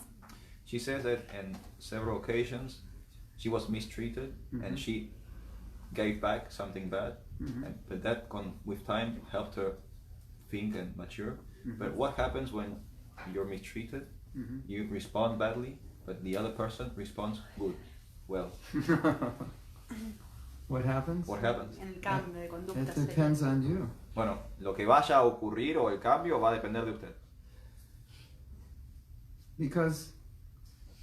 She says that in several occasions she was mistreated and she gave back something bad, but that with time helped her think and mature. But what happens when you're mistreated? You respond badly, but the other person responds good. Well, What happens? what happens? En el cambio de conducta. It sería. depends on you. Bueno, lo que vaya a ocurrir o el cambio va a depender de usted. Because,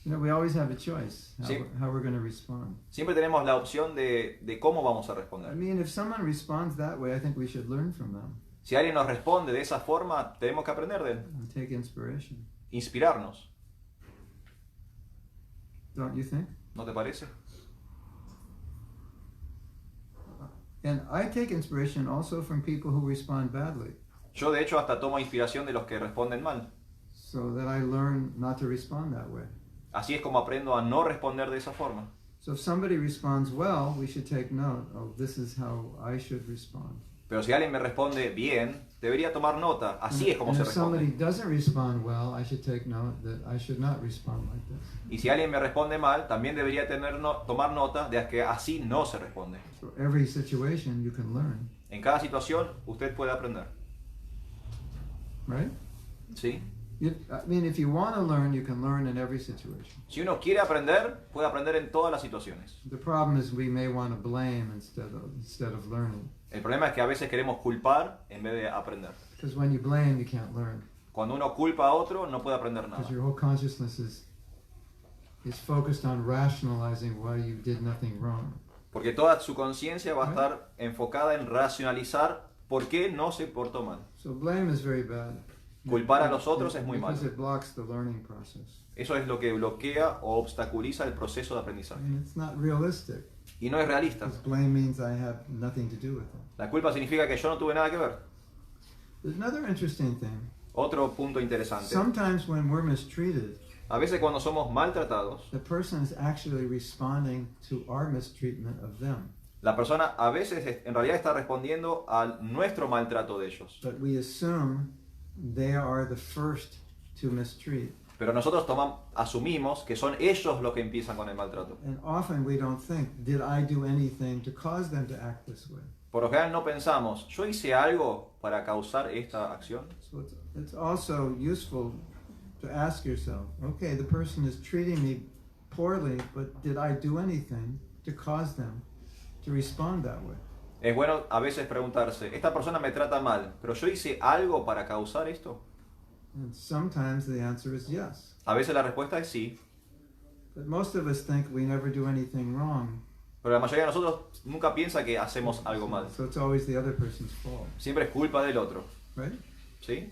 we always have a choice Sí. how we're going to respond. Siempre tenemos la opción de cómo vamos a I responder. mean, if someone responds that way, I think we should learn from them Si alguien nos responde de esa forma, tenemos que aprender de él, and take inspiration. inspirarnos. Don't you think? ¿No te parece? And I take inspiration also from people who respond badly, Yo de hecho hasta tomo inspiración de los que responden mal. so that I learn not to respond that way. Así es como aprendo a no responder de esa forma. So if somebody responds well, we should take note, oh, this is how I should respond. Pero si alguien me responde bien, debería tomar nota. Así es como And se if somebody responde. doesn't respond well, I should take note that I should not respond like this. Y si alguien me responde mal, también debería tomar nota de que así no se responde. So every situation you can learn, En cada situación, usted puede aprender. right? ¿Sí? I mean, if you want to learn, you can learn in every situation. Si uno quiere aprender, puede aprender en todas las situaciones. The problem is we may want to blame instead of learning. El problema es que a veces queremos culpar en vez de aprender. Because when you blame, you can't learn. Cuando uno culpa a otro, no puede aprender nada. Because your whole consciousness is focused on rationalizing why you did nothing wrong. Porque toda su conciencia va a estar enfocada en racionalizar por qué no se portó mal. So blame is very bad. Culpar a los otros es muy malo. Because it blocks the learning process. Eso es lo que bloquea o obstaculiza el proceso de I aprendizaje. mean, it's not realistic. Y no es realista. Because blame means I have nothing to do with it. La culpa significa que yo no tuve nada que ver. There's another interesting thing. Otro punto interesante. Sometimes when we're mistreated, A veces cuando somos maltratados, the person is actually responding to our mistreatment of them. la persona a veces en realidad está respondiendo a nuestro maltrato de ellos. But we assume they are the first to mistreat. Pero nosotros asumimos que son ellos los que empiezan con el maltrato. And often we don't think, did I do anything to cause them to act this way? Por lo general no pensamos, ¿yo hice algo para causar esta acción? So it's also useful to ask yourself, okay, the person is treating me poorly, but did I do anything to cause them to respond that way? Es bueno a veces preguntarse, esta persona me trata mal, pero ¿yo hice algo para causar esto? And sometimes the answer is yes. A veces la respuesta es sí, But most of us think we never do anything wrong. pero la mayoría de nosotros nunca piensa que hacemos algo mal. So it's always the other person's fault, Siempre es culpa del otro, right? ¿sí?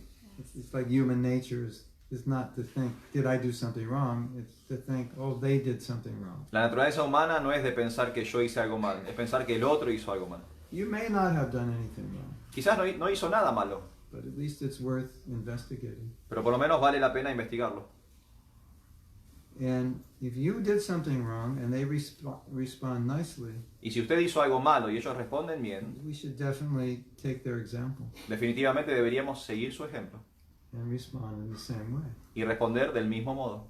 It's like human nature is not to think, did I do something wrong? It's to think, oh, they did something wrong. La naturaleza humana no es de pensar que yo hice algo mal, es pensar que el otro hizo algo mal. You may not have done anything wrong, Quizás no hizo nada malo, but at least it's worth investigating. pero por lo menos vale la pena investigarlo. And if you did something wrong and they respond nicely, Y si usted hizo algo malo y ellos responden bien, we should definitely take their example definitivamente deberíamos seguir su ejemplo and respond in the same way. y responder del mismo modo.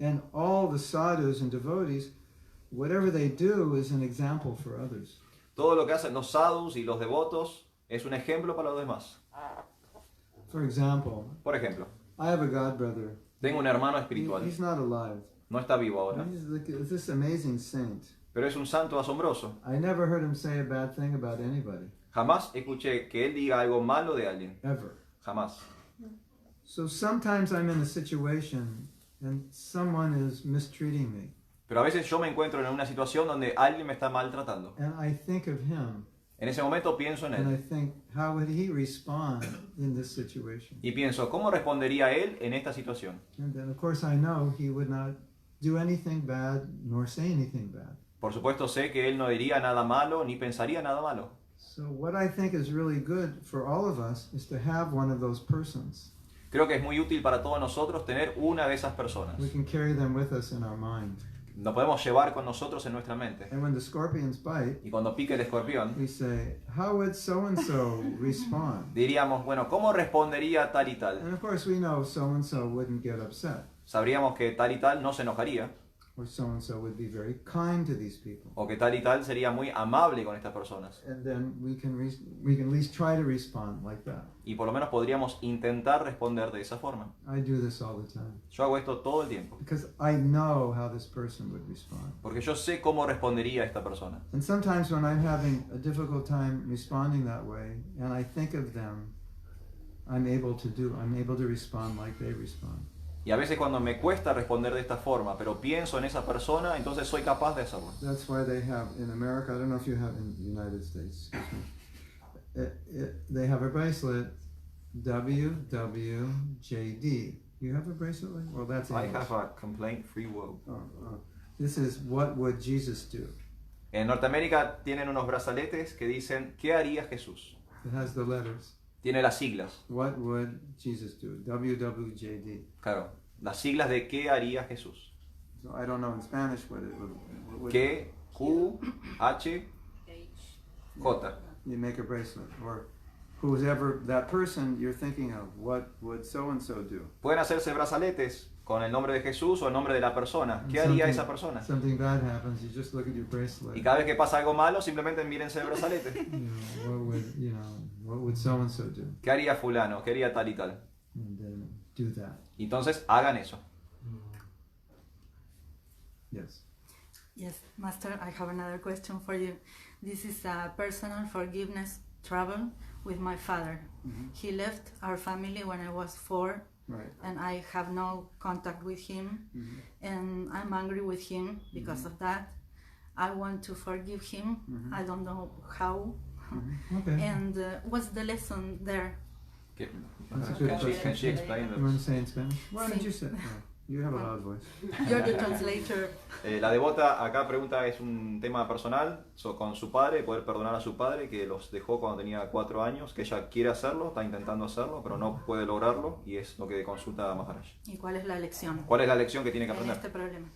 And all the sadhus and devotees, whatever they do is an example for others. Todo lo que hacen los sadhus y los devotos es un ejemplo para los demás. For example, Por ejemplo, I have a god brother. tengo un hermano espiritual, He's not alive. no está vivo ahora, He's like this amazing saint. pero es un santo asombroso. I never heard him say a bad thing about anybody, Jamás escuché que él diga algo malo de alguien, ever. jamás. So sometimes I'm in a situation and someone is mistreating me. Pero a veces yo me encuentro en una situación donde alguien me está maltratando. And I think of him, En ese momento pienso en and I él think, how would he respond in this situation? y pienso, ¿cómo respondería él en esta situación? And then, of course, I know he would not do anything bad nor say anything bad. Por supuesto sé que él no diría nada malo ni pensaría nada malo. So what I think is really good for all of us is to have one of those persons. Creo que es muy útil para todos nosotros tener una de esas personas. We can carry them with us in our mind. Nos podemos llevar con nosotros en nuestra mente. And when the scorpions bite, Y cuando pique el escorpión, we say, how would so-and-so respond? diríamos, bueno, ¿cómo respondería tal y tal? And of course we know so-and-so wouldn't get upset. Sabríamos que tal y tal no se enojaría, Or so-and-so would be very kind to these people. o que tal y tal sería muy amable con estas personas. And then we can at least try to respond like that. Y por lo menos podríamos intentar responder de esa forma. I do this all the time. Yo hago esto todo el tiempo, Because I know how this person would respond. porque yo sé cómo respondería esta persona. And sometimes when I'm having a difficult time responding that way, and I think of them, I'm able to respond like they respond. Y a veces cuando me cuesta responder de esta forma, pero pienso en esa persona, entonces soy capaz de hacerlo. That's why they have in America, I don't know if you have in the United States, excuse me, they have a bracelet, WWJD. You have a bracelet? Well, that's I English. have a complaint-free world. This is what would Jesus do? En Norteamérica tienen unos brazaletes que dicen, ¿qué haría Jesús? It has the letters. Tiene las siglas, What would Jesus do? WWJD. claro, las siglas de ¿qué haría Jesús? So I don't know in Spanish what it would. ¿Qué? Q, H, J. You make a bracelet, or whoever that person you're thinking of. What would so and so do? Pueden hacerse brazaletes con el nombre de Jesús o el nombre de la persona. ¿Qué haría esa persona? Something bad happens. You just look at your bracelet. Y cada vez que pasa algo malo, simplemente mírense el brazalete. What would so and so do? ¿Qué haría fulano? ¿Qué haría tal y tal? And then do that. Y entonces hagan eso. Yes. Yes, Master, I have another question for you. This is a personal forgiveness trouble with my father. He left our family when I was 4, Right. and I have no contact with him, and I'm angry with him because of that. I want to forgive him. I don't know how. Okay. And what's the lesson there? Que- That's a good Can question. she explain You the- want to say in Spanish? Why don't Sí. you say? Oh, you have a loud voice. You're the translator. La devota acá pregunta, es un tema personal con su padre, poder perdonar a su padre que los dejó cuando tenía 4 años, que ella quiere hacerlo, está intentando hacerlo, pero no puede lograrlo y es lo que consulta a Maharaj. ¿Y cuál es la lección ¿Cuál es la lección que tiene que en aprender? este problema?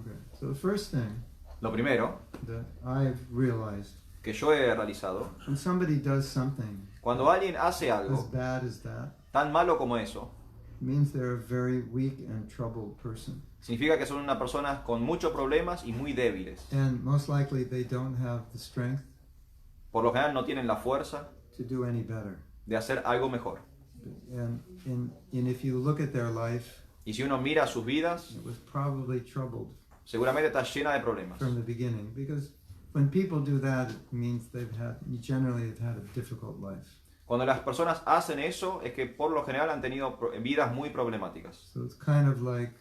Okay. So the first thing Lo primero that I've realized, que yo he realizado, when somebody does something cuando alguien hace as algo bad as that, tan malo como eso, means they're a very weak and troubled person. significa que son una persona con muchos problemas y muy débiles. And most likely they don't have the strength Por lo general no tienen la fuerza to do any better. de hacer algo mejor. And if you look at their life, Y si uno mira sus vidas, it was probably troubled seguramente está llena de problemas. from the beginning, because when people do that, it means generally they've had a difficult life. Cuando las personas hacen eso es que por lo general han tenido vidas muy problemáticas. So it's kind of like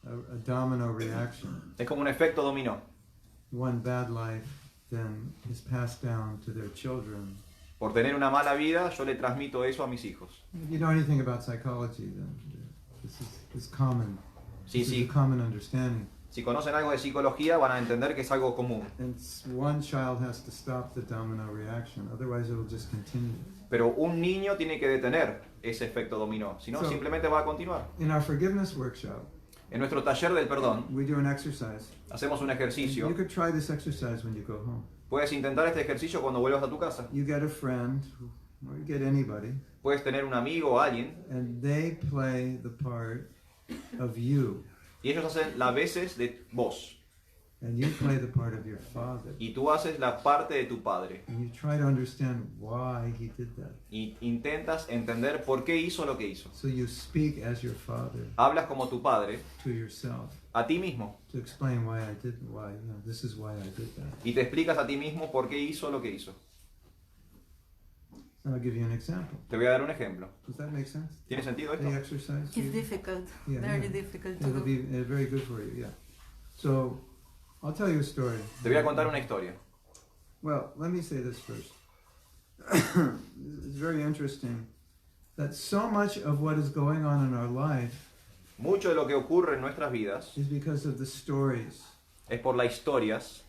a domino reaction. Es como un efecto dominó. One bad life then is passed down to their children. Por tener una mala vida, yo le transmito eso a mis hijos. If you know anything about psychology, then this is common. Sí, This is sí. a common understanding. Si conocen algo de psicología, van a entender que es algo común. And one child has to stop the domino reaction, otherwise it will just continue. Pero un niño tiene que detener ese efecto dominó, si no, So- simplemente va a continuar. In our forgiveness workshop, En nuestro taller del perdón, we do an exercise. hacemos un You ejercicio. could try this exercise when you go home. Puedes intentar este ejercicio cuando vuelvas a tu casa. You get a friend, or you get anybody, Puedes tener un amigo o alguien, and they play the part of you, y ellos hacen las veces de vos. and you play the part of your father. Y tú haces la parte de tu padre. And you try to understand why he did that. Y intentas entender por qué hizo lo que hizo. So you speak as your father Hablas como tu padre to yourself a ti mismo. to explain this is why I did that. Y te explicas a ti mismo por qué hizo lo que hizo. And I'll give you an example. Te voy a dar un ejemplo. Does that make sense? ¿Tiene sentido The esto? exercise? It's You- difficult, Yeah, very yeah. difficult to It'll do. be very good for you, yeah. So, I'll tell you a story. Te voy a contar una historia. Well, let me say this first. It's very interesting that so much of what is going on in our life Mucho de lo que ocurre en nuestras vidas is because of the stories. es por las historias.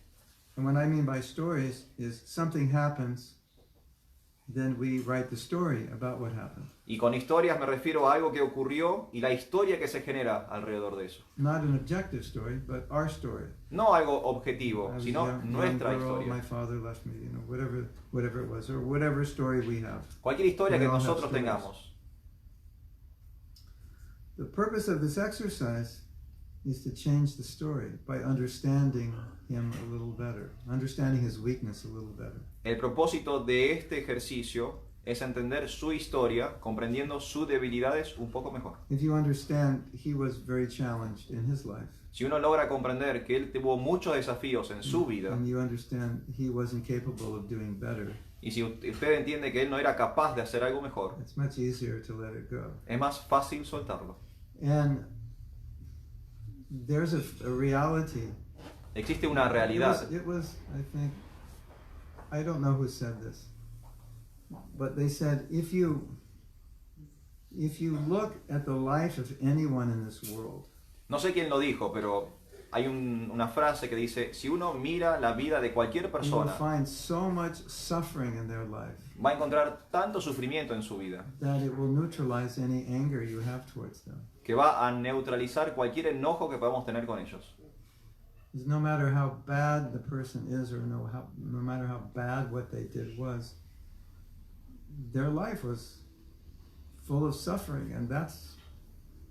And what I mean by stories is something happens, then we write the story about what happened. Y con historias me refiero a algo que ocurrió y la historia que se genera alrededor de eso. Not an objective story, but our story. No algo objetivo, I was sino young nuestra girl, historia. my father left me, whatever it was, or whatever story we have. Cualquier historia que We all have nosotros stories. tengamos. The purpose of this exercise is to change the story by understanding him a little better, understanding his weakness a little better. El propósito de este ejercicio es entender su historia, comprendiendo sus debilidades un poco mejor. If you understand, he was very challenged in his life. Si uno logra comprender que él tuvo muchos desafíos en su vida, And you understand he wasn't capable of doing better, y si usted entiende que él no era capaz de hacer algo mejor, it's much easier to let it go. es más fácil soltarlo. And there's a reality. Existe una realidad. It was, I think, I don't know who said this, but they said if you look at the life of anyone in this world, No sé quién lo dijo, pero hay una frase que dice, si uno mira la vida de cualquier you will persona, find so much suffering in their life va a encontrar tanto sufrimiento en su vida, that it will neutralize any anger you have towards them. que va a neutralizar cualquier enojo que podamos tener con ellos. Because no matter how bad the person is, or no matter how bad what they did was, their life was full of suffering, and that's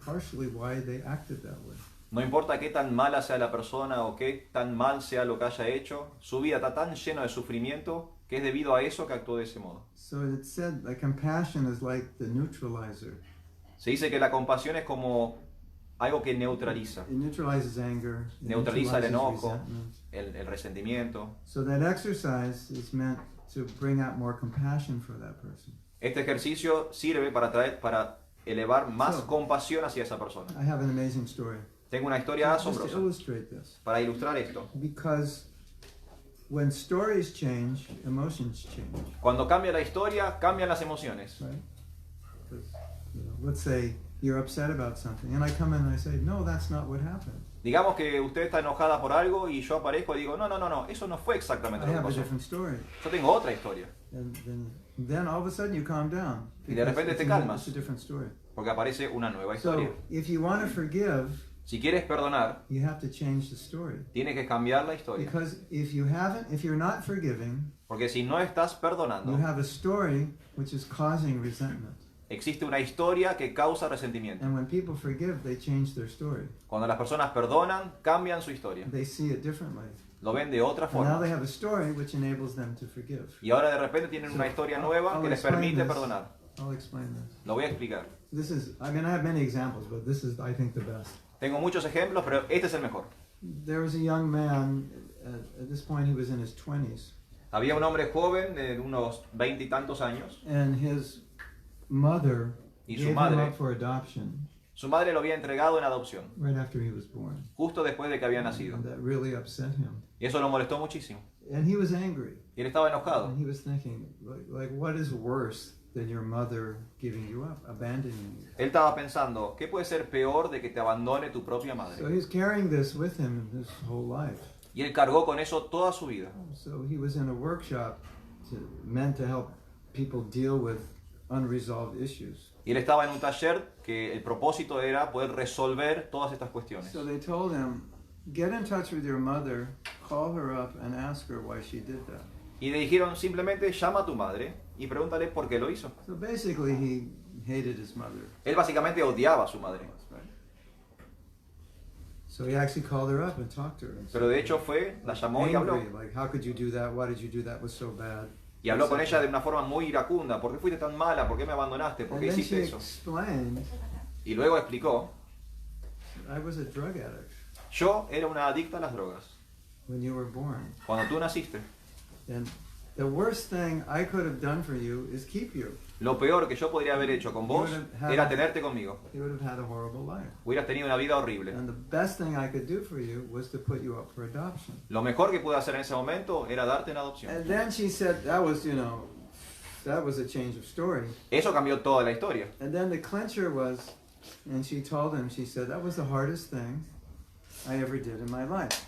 partially why they acted that way. No importa qué tan mala sea la persona o qué tan mal sea lo que haya hecho, su vida está tan llena de sufrimiento que es debido a eso que actuó de ese modo. So it said that compassion is like the neutralizer. Se dice que la compasión es como algo que neutraliza. It neutralizes anger, it Neutraliza el neutralizes enojo, resentment. el resentimiento. So that exercise is meant to bring out more compassion for that person. Este ejercicio sirve para elevar más So- compasión hacia esa persona. I have an amazing story. Tengo una historia Just to asombrosa illustrate this. para ilustrar esto. Because when stories change, emotions change. Cuando cambia la historia, cambian las emociones. Right? 'Cause, let's say you're upset about something, and I come in and I say, no, that's not what happened. Digamos que usted está enojada por algo y yo aparezco y digo, no, eso no fue exactamente I lo que have a pasó. different story. Yo tengo otra historia, And then all of a sudden you calm down. Y de repente because te calmas. It's a different story. porque aparece una nueva historia. So if you want to forgive, Si quieres perdonar, you have to change the story. tienes que cambiar la historia. Because if you're not forgiving, Porque si no estás you perdonando, have a story which is causing resentment. existe una historia que causa resentimiento. And when people forgive, they change their story. Cuando las personas perdonan, cambian su historia. They see it differently. Lo ven de otra And now forma. they have a story which enables them to forgive. Y ahora de repente tienen una historia nueva que les permite perdonar. I'll explain this. Lo voy a explicar. I have many examples, but this is, I think, the best. Tengo muchos ejemplos, pero este es el mejor. There was a young man, at this point he was in his 20s, Había un hombre joven de unos 20 y tantos años. and his mother Y gave su him madre, up for adoption su madre lo había entregado en adopción, right after he was born. justo después de que había nacido. And that really upset him. Y eso lo molestó muchísimo. And he was angry. Y él estaba enojado. And he was thinking, like what is worse than your mother giving you up, abandoning you? Él estaba pensando, ¿qué puede ser peor de que te abandone tu propia So madre? he's carrying this with him his whole life. Y él cargó con eso toda su vida. So he was in a workshop meant to help people deal with unresolved issues. Y él estaba en un taller que el propósito era poder resolver todas estas cuestiones. So they told him, get in touch with your mother, call her up and ask her why she did that. Y le dijeron simplemente llama a tu madre y pregúntale por qué lo hizo. So basically he hated his mother. Él básicamente odiaba a su madre. Right? So he actually called her up and talked to her. And Pero de hecho fue, la llamó y habló. angry, like, how could you do that? Why did you do that? It was so bad. Y habló con ella de una forma muy iracunda. ¿Por qué fuiste tan mala? ¿Por qué me abandonaste? ¿Por And qué then hiciste she eso? explained, Y luego explicó, I was a drug addict yo era una adicta a las drogas. when you were born. Cuando tú naciste, And the worst thing I could have done for you is keep you. lo peor que yo podría haber hecho con vos era tenerte conmigo. You would have had a horrible life. Hubieras tenido una vida horrible. And the best thing I could do for you was to put you up for adoption. Lo mejor que pude hacer en ese momento era darte en adopción. And then she said that was a change of story. Eso cambió toda la historia. And then the clincher was, and she told him, she said, that was the hardest thing I ever did in my life.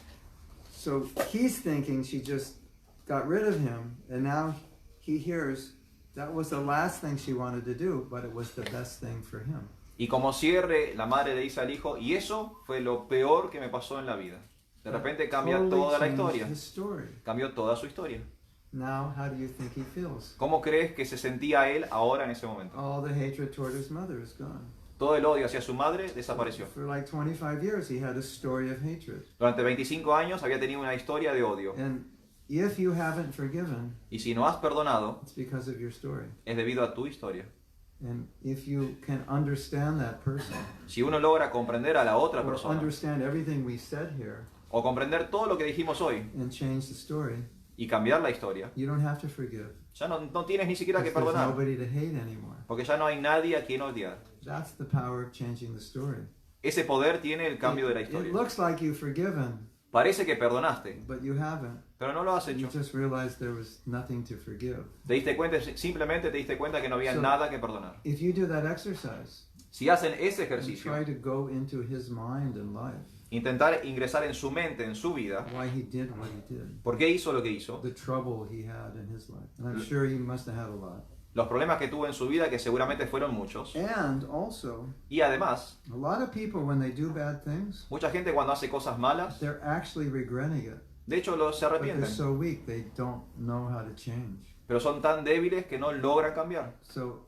So he's thinking she just got rid of him, and now he hears that was the last thing she wanted to do, but it was the best thing for him. Y como cierre, la madre le dice al hijo, y eso fue lo peor que me pasó en la vida. De repente cambia Totally toda la changed historia. his story. Cambió toda su historia. Now, how do you think he feels? ¿Cómo crees que se sentía él ahora en ese momento? All the hatred toward his mother is gone. Todo el odio hacia su madre desapareció. For like 25 years, he had a story of hatred. Durante 25 años había tenido una historia de odio. And if you haven't forgiven, Y si no has perdonado, it's because of your story. es debido a tu historia. And if you can understand that person, Si uno logra comprender a la otra or persona, understand everything we said here, o comprender todo lo que dijimos hoy, and change the story, y cambiar la historia, you don't have to forgive. ya no tienes ni siquiera que Because there's perdonar. nobody to hate anymore. Porque ya no hay nadie a quien odiar. That's the power of changing the story. Ese poder tiene el cambio de la It historia. looks like you've forgiven, Parece que perdonaste, but you haven't. pero no lo has You hecho. just realized there was nothing to forgive. Te diste cuenta, simplemente te diste cuenta que no había So- nada que perdonar. If you do that exercise, Si hacen ese and ejercicio, try to go into his mind and life, intentar ingresar en su mente, en su vida, why he did what he did, por qué hizo lo que hizo, the trouble he had in his life. And I'm sure he must have had a lot. los problemas que tuvo en su vida, que seguramente fueron muchos, And also, y además, a lot of people, when they do bad things, mucha gente cuando hace cosas malas, they're actually regretting it. de hecho se But they're arrepienten, so weak, they don't know how to change. pero son tan débiles que no logran cambiar. So,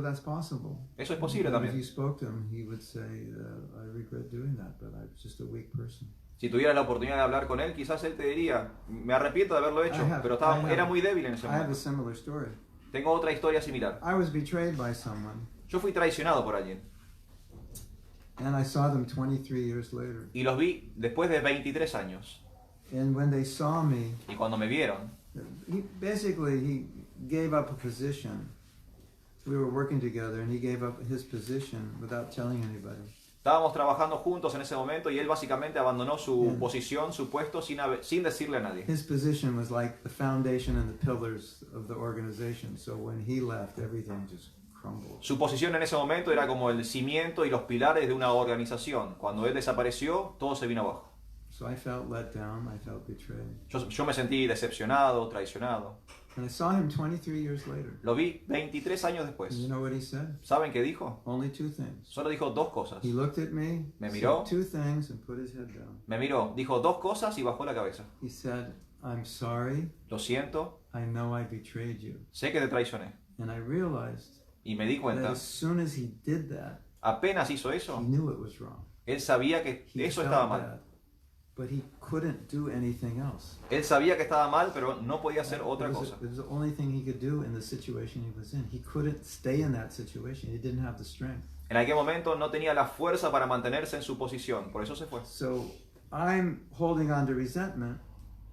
that's possible. Eso es posible And if también. you spoke to him, he would say, I regret doing that, but I'm just a weak person. Si tuvieras la oportunidad de hablar con él, quizás él te diría, me arrepiento de haberlo hecho, pero era muy débil en ese I have a momento. similar story. Tengo otra historia similar. I was betrayed by someone, Yo fui traicionado por alguien and I saw them 23 years later. y los vi después de 23 años. And when they saw me, Y cuando me vieron, he gave up a position. We were working together, and he gave up his position without telling anybody. Estábamos trabajando juntos en ese momento y él básicamente abandonó su posición, su puesto, sin decirle a nadie. His position was like the foundation and the pillars of the organization. So when he left, everything just crumbled. Su posición en ese momento era como el cimiento y los pilares de una organización. Cuando él desapareció, todo se vino abajo. So I felt let down. I felt betrayed. Yo me sentí decepcionado, traicionado. And I saw him 23 years later. Lo vi 23 años después. And you know what he said? ¿Saben qué dijo? Only two things. Solo dijo dos cosas. He looked at me, Me miró. said two things, and put his head down. Me miró, dijo dos cosas y bajó la cabeza. He said, I'm sorry. Lo siento, I know I betrayed you. sé que te traicioné. And I realized Y me di that cuenta, as soon as he did that, apenas hizo he eso, knew it was wrong. él sabía que He eso felt estaba mal. bad, but he couldn't do anything else. Él sabía que estaba mal, pero no podía hacer otra It cosa. was the only thing he could do in the situation he was in. He couldn't stay in that situation. He didn't have the strength. En aquel momento no tenía la fuerza para mantenerse en su posición, por eso se fue. So I'm holding on to resentment.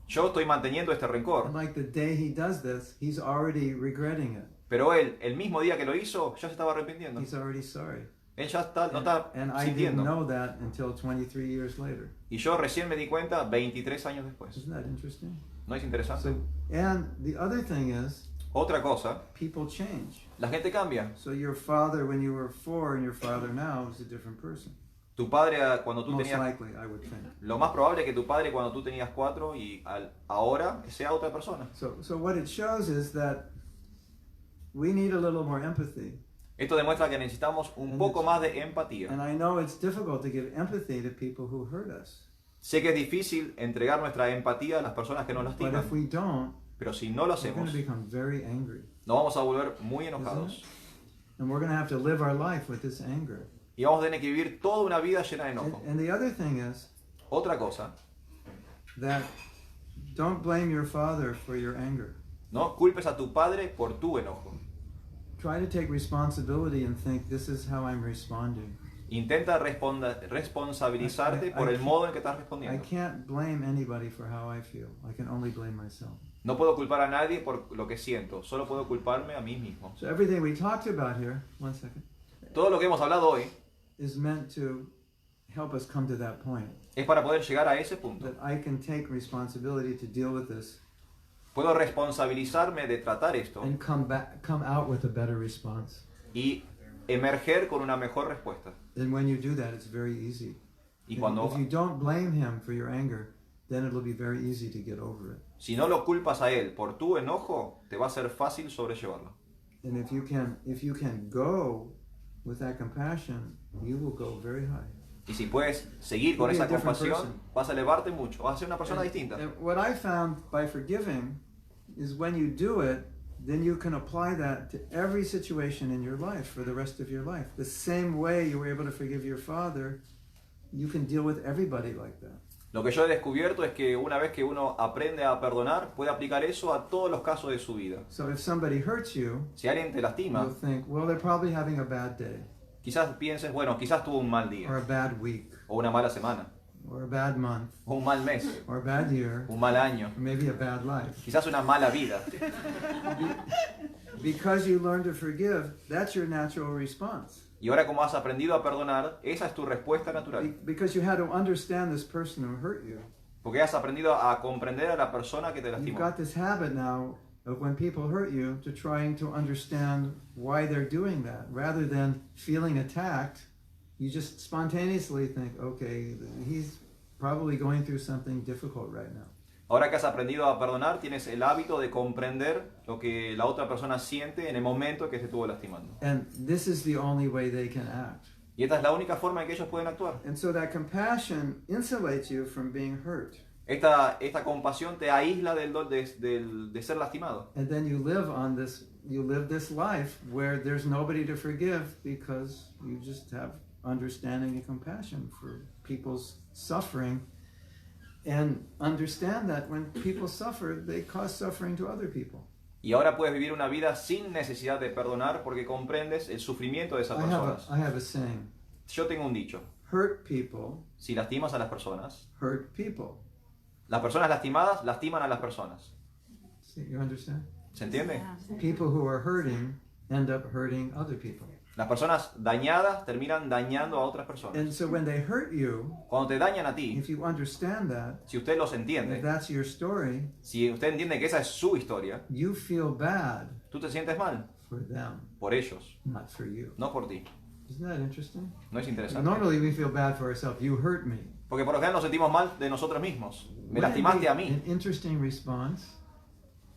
Yo estoy manteniendo este And rencor, like the day he does this, he's already regretting it. pero él, el mismo día que lo hizo, ya se estaba arrepintiendo. He's already sorry. Él ya está, no está And I didn't sintiendo. know that until 23 years later. Y yo recién me di cuenta 23 años después. Isn't that interesting? ¿No es interesante? So, and the other thing is, Otra cosa, people change. la gente cambia. So your father when you were 4 and your father now is a different person. Tu padre cuando tú Most tenías... likely, I would think. Lo más probable es que tu padre cuando tú tenías 4 y ahora sea otra persona. So what it shows is that we need a little more empathy. Esto demuestra que necesitamos un poco más de empatía. And I know it's difficult to give empathy to people who hurt us. Sé que es difícil entregar nuestra empatía a las personas que nos But lastiman, if we don't, pero si no lo we're going hacemos, to become very angry. nos vamos a volver muy enojados. And we're going to have to live our life with this anger. Y vamos a tener que vivir toda una vida llena de enojo. And the other thing is Otra cosa, that don't blame your father for your anger. no culpes a tu padre por tu enojo. Try to take responsibility and think, this is how I'm responding. Intenta responsabilizarte por el modo en que estás I respondiendo. can't blame anybody for how I feel. I can only blame myself. No puedo culpar a nadie por lo que siento, solo puedo culparme a mí mismo. So everything we talked about here, one second, Todo lo que hemos hablado hoy is meant to help us come to that point. es para poder llegar a ese punto. That I can take responsibility to deal with this Puedo responsabilizarme de tratar esto and come out with a better response. y emerger con una mejor respuesta. And when you do that, it's very easy. Y cuando, If you don't blame him for your anger, then it'll be very easy to get over it. si no lo culpas a él por tu enojo, te va a ser fácil sobrellevarlo. And if you can go with that compassion, you will go very high. Y si puedes seguir con You'll be esa a different compasión, person. vas a elevarte mucho, vas a ser una persona And- distinta. and what I found by forgiving is when you do it, then you can apply that to every situation in your life for the rest of your life. The same way you were able to forgive your father, you can deal with everybody like that. Lo que yo he descubierto es que una vez que uno aprende a perdonar, puede aplicar eso a todos los casos de su vida. So if somebody hurts you, Si alguien te lastima, you'll think, well, they're probably having a bad day, quizás pienses, bueno, quizás tuvo un mal or día, a bad week, o una mala semana, or a bad month, o un mal mes, or a bad year, un mal año, or maybe a bad life. quizás una mala vida. Because you learn to forgive, that's your natural response. Y ahora como has aprendido a perdonar, esa es tu respuesta natural. Because you had to understand this person who hurt you. Porque has aprendido a comprender a la persona que te You've lastimó. got this habit now of when people hurt you to trying to understand why they're doing that. Rather than feeling attacked, you just spontaneously think, okay, he's probably going through something difficult right now. Ahora que has aprendido a perdonar, tienes el hábito de comprender lo que la otra persona siente en el momento que se estuvo lastimando. And this is the only way they can act. Y esta es la única forma en que ellos pueden actuar. And so that compassion insulates you from being hurt. Esta compasión te aísla de ser lastimado. And then you live this life where there's nobody to forgive because you just have understanding and compassion for people's suffering. And understand that when people suffer, they cause suffering to other people. Y ahora puedes vivir una vida sin necesidad de perdonar porque comprendes el sufrimiento de esas personas. I have a saying. Yo tengo un dicho. Hurt people Si lastimas a las personas, hurt people. las personas lastimadas lastiman a las personas. See, you understand? ¿Se entiende? Ah, sí. People who are hurting end up hurting other people. Las personas dañadas terminan dañando a otras personas. And so when they hurt you, Cuando te dañan a ti, if you understand that, si usted los if entiende, that's your story, si usted entiende que esa es su historia, you feel bad tú te sientes mal for them, por ellos, not for you. no por ti. Isn't that interesting? ¿No es interesante? Normally we feel bad for ourselves. You hurt me. Porque por lo general nos sentimos mal de nosotros mismos. Me Wouldn't it lastimaste be a mí. an interesting response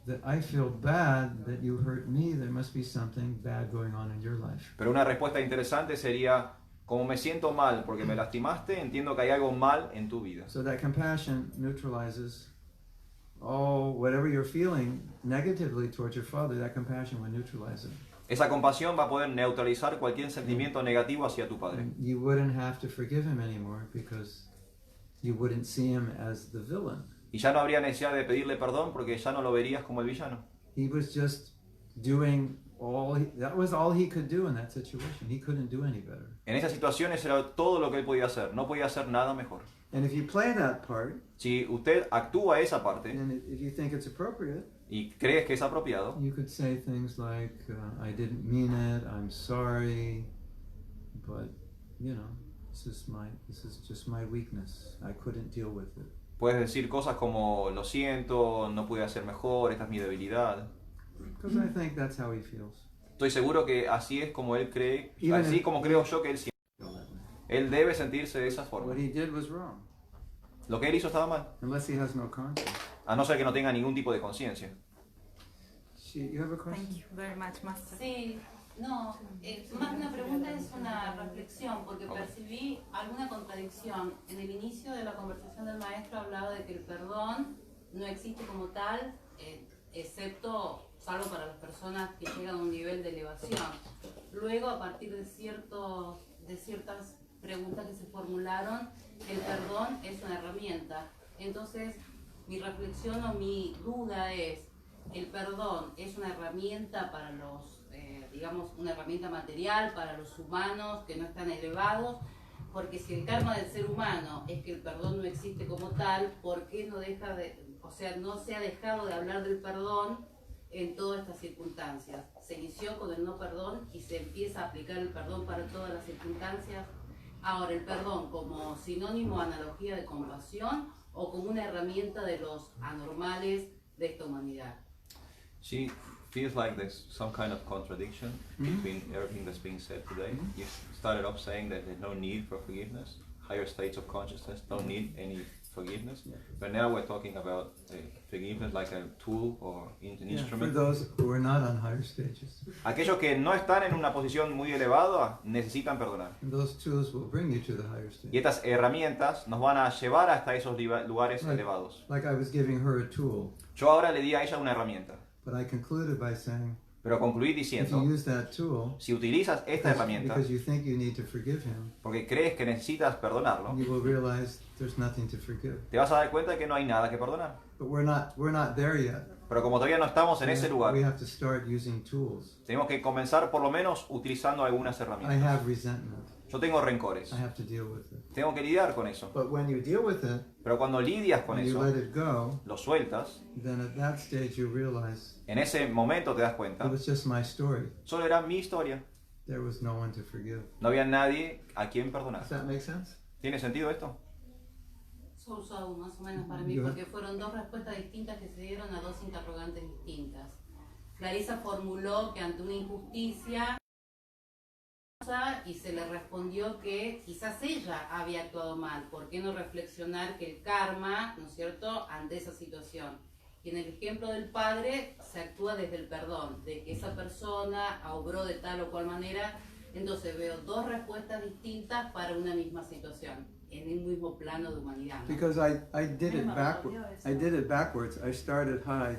that I feel bad that you hurt me. There must be something bad going on in your life. Pero una respuesta interesante sería, como me siento mal porque me lastimaste, entiendo que hay algo mal en tu vida. So that compassion neutralizes whatever you're feeling negatively towards your father. That compassion will neutralize it. Esa compasión va a poder neutralizar cualquier sentimiento negativo hacia tu padre. And you wouldn't have to forgive him anymore because you wouldn't see him as the villain. Y ya no habría necesidad de pedirle perdón porque ya no lo verías como el villano. He was just doing that was all he could do in that situation. He couldn't do any better. En esas situaciones era todo lo que él podía hacer. No podía hacer nada mejor. And if you play that part, Si usted actúa esa parte and if you think it's appropriate, y crees que es apropiado, you could say things like, I didn't mean it, I'm sorry, but, this is just my weakness. I couldn't deal with it. puedes decir cosas como lo siento, no pude hacer mejor, esta es mi debilidad. Because I think that's how he feels. Estoy seguro que así es como él cree, Even así if- como creo yo que él siente. Feel that way. Él debe sentirse de esa forma. What he did was wrong, Lo que él hizo estaba mal, unless he has no conscience. a no ser que no tenga ningún tipo de conciencia. You have a question? Thank you very much, Master. Sí, no, más que una pregunta es una reflexión, porque percibí alguna contradicción. En el inicio de la conversación del maestro hablaba de que el perdón no existe como tal, excepto, salvo para las personas que llegan a un nivel de elevación. Luego, a partir de ciertas preguntas que se formularon, el perdón es una herramienta. Entonces, mi reflexión o mi duda es, ¿el perdón es una herramienta para los, digamos, una herramienta material para los humanos que no están elevados? Porque si el karma del ser humano es que el perdón no existe como tal, ¿por qué no se ha dejado de hablar del perdón en todas estas circunstancias? Se inició con el no perdón y se empieza a aplicar el perdón para todas las circunstancias. Ahora, el perdón como sinónimo, analogía de compasión o como una herramienta de los anormales de esta humanidad. She feels like there's some kind of contradiction between everything that's being said today. You started off saying that there's no need for forgiveness. Higher states of consciousness don't need any forgiveness. But now we're talking about forgiveness like a tool or an For instrument. those who are not on higher stages. Aquellos que no están en una posición muy elevada necesitan perdonar. And those tools will bring you to the higher Y stage. estas herramientas nos van a llevar hasta esos lugares Right. elevados. Like I was giving her a tool, Yo ahora le di a ella una herramienta, but I concluded by saying, pero concluí if diciendo, you use that tool, si utilizas esta herramienta because you think you need to forgive him, porque crees que necesitas perdonarlo, you will realize there's nothing to forgive. te vas a dar cuenta de que no hay nada que perdonar. But we're not there yet. Pero como todavía no estamos en ese lugar, We have to start using tools. tenemos que comenzar por lo menos utilizando algunas I herramientas. have resentment. Yo tengo rencores, I have to deal with it. tengo que lidiar con eso. But when you deal with it, Pero cuando lidias con and you eso, let it go, lo sueltas, then at that stage you realize en ese momento te das cuenta, it was just my story. solo era mi historia. There was no one to forgive. No había nadie a quien perdonar. Does that make sense? ¿Tiene sentido esto? So, más o menos para mí, Yo- porque fueron dos respuestas distintas que se dieron a dos interrogantes distintas. Clarisa formuló que ante una injusticia y se le respondió que quizás ella había actuado mal. ¿Por qué no reflexionar que el karma, ¿no es cierto?, ante esa situación? Y en el ejemplo del padre se actúa desde el perdón, de que esa persona obró de tal o cual manera. Entonces veo dos respuestas distintas para una misma situación, en un mismo plano de humanidad, ¿no? Because I did it backwards. I did it backwards. I started high.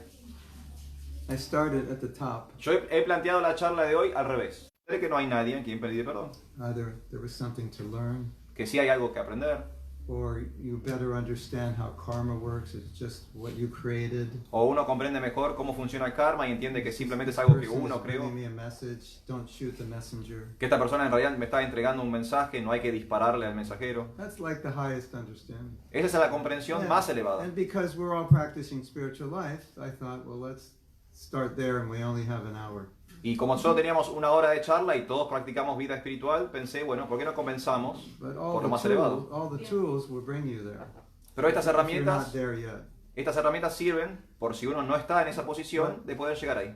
I started at the top. Yo he planteado la charla de hoy al revés. De que no hay nadie a quien pedir perdón. Either there was something to learn, Que sí hay algo que aprender. or you better understand how karma works. It's just what you created. O uno comprende mejor cómo funciona el karma y entiende que simplemente es This algo que person is uno creó. bringing me a message. Don't shoot the messenger. Que esta persona en realidad me está entregando un mensaje, no hay que dispararle al mensajero. That's like the highest understanding. Esa es la comprensión Yeah. más elevada. And because we're all practicing spiritual life, I thought, well, let's start there, and we only have an hour. Y como solo teníamos una hora de charla y todos practicamos vida espiritual, pensé, bueno, ¿por qué no comenzamos But por lo más elevado? all the tools will bring you there. Pero estas If you're not herramientas, there yet. estas herramientas sirven por si uno no está en esa posición de poder llegar ahí.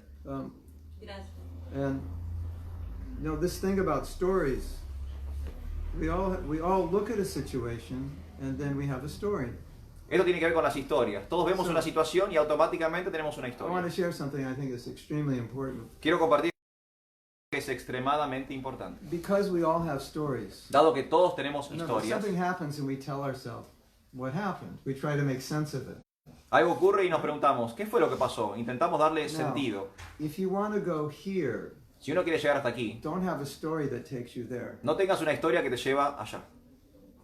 Gracias. And you know, this thing about stories, we all look at a situation and then we have a story. Esto tiene que ver con las historias. Todos vemos Sí. una situación y automáticamente tenemos una I want to historia. share something I think is extremely important. Quiero compartir que es extremadamente importante. Because we all have stories. Dado que todos tenemos Remember, historias, something happens and we tell ourselves what happened. We try to make sense of it. algo ocurre y nos preguntamos, ¿qué fue lo que pasó? Intentamos darle sentido. If you want to go here, Si uno quiere llegar hasta aquí, don't have a story that takes you there. no tengas una historia que te lleva allá.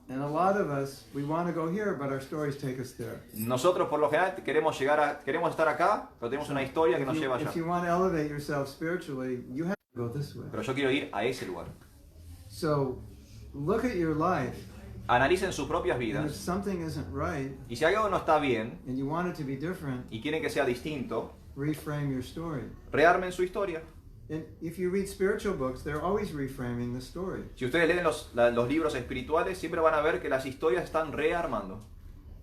And a lot of us, we want to go here, but our stories take us there. Nosotros por lo general queremos estar acá, pero tenemos una historia que nos lleva allá. If you want to elevate yourself spiritually, you have to go this way. Pero yo quiero ir a ese lugar. So, look at your life, Analicen sus propias and if vidas. something isn't right, Y si algo no está bien and you want it to be different, y quieren que sea distinto, reframe your story. rearmen su historia. And if you read spiritual books, they're always reframing the story. Si ustedes leen los libros espirituales, siempre van a ver que las historias están rearmando.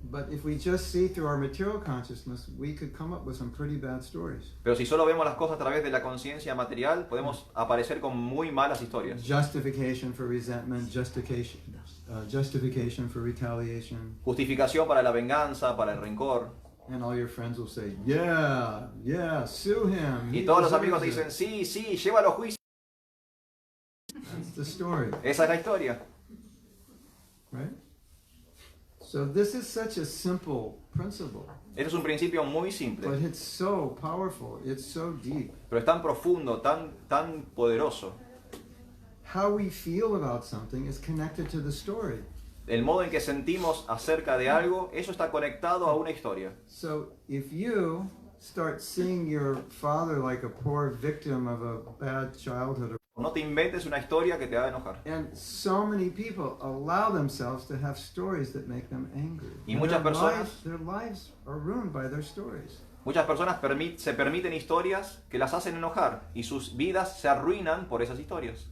But if we just see through our material consciousness, we could come up with some pretty bad stories. Pero si solo vemos las cosas a través de la conciencia material, podemos aparecer con muy malas historias. Justification for resentment, justification for retaliation. Justificación para la venganza, para el rencor. And all your friends will say, yeah, sue him. Y He todos los deserves amigos it." dicen, sí, llévalo a juicio. That's the story, Esa es la historia. right? So this is such a simple principle, Este es un principio muy but simple, it's so powerful, it's so deep. pero es tan profundo, tan poderoso. How we feel about something is connected to the story. El modo en que sentimos acerca de algo, eso está conectado a una historia. So if you start seeing your father like a poor victim of a bad childhood, No te inventes una historia que te haga enojar. and so many people allow themselves to have stories that make them angry. Y And muchas their lives are ruined by their stories. Muchas personas se permiten historias que las hacen enojar y sus vidas se arruinan por esas historias.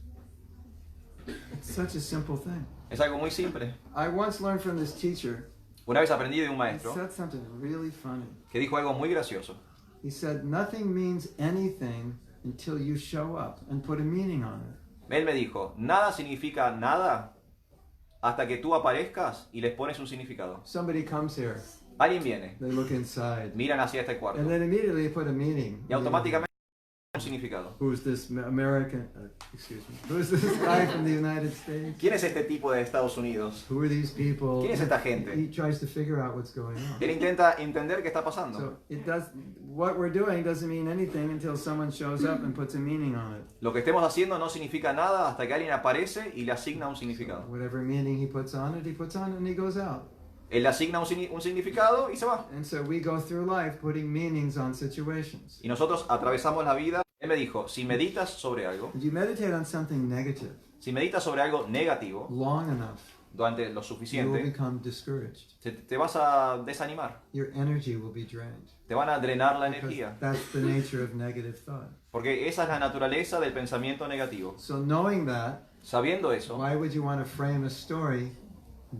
It's such a simple thing. Es algo muy simple. I once learned from this teacher, Una vez aprendí de un he maestro said something really funny. que dijo algo muy gracioso. He said, nothing means anything until you show up and put a meaning on it. Él me dijo, nada significa nada hasta que tú aparezcas y les pones un significado. Somebody comes here, Alguien viene, they look inside, miran hacia este cuarto and then immediately they put a meaning. y automáticamente un significado. Who's this American, who's this guy from the United States? ¿Quién es este tipo de Estados Unidos? Who are these people? ¿Quién es esta gente? He tries to figure out what's going Él on. intenta entender qué está pasando. So what we're doing doesn't mean anything until someone shows up and puts a meaning on it. Lo que estemos haciendo no significa nada hasta que alguien aparece y le asigna un significado. Whatever meaning he puts on it and he goes out. Él le asigna un significado y se va. And so we go through life putting meanings on situations. Y nosotros atravesamos la vida. Él me dijo, si meditas sobre algo, If you meditate on something negative si meditas sobre algo negativo long enough, durante lo you will suficiente, become discouraged. te vas a desanimar. Your energy will be drained. Te van a drenar la Because energía. that's the nature of negative thought. Porque esa es la naturaleza del pensamiento negativo. So knowing that, Sabiendo eso, why would you want to frame a story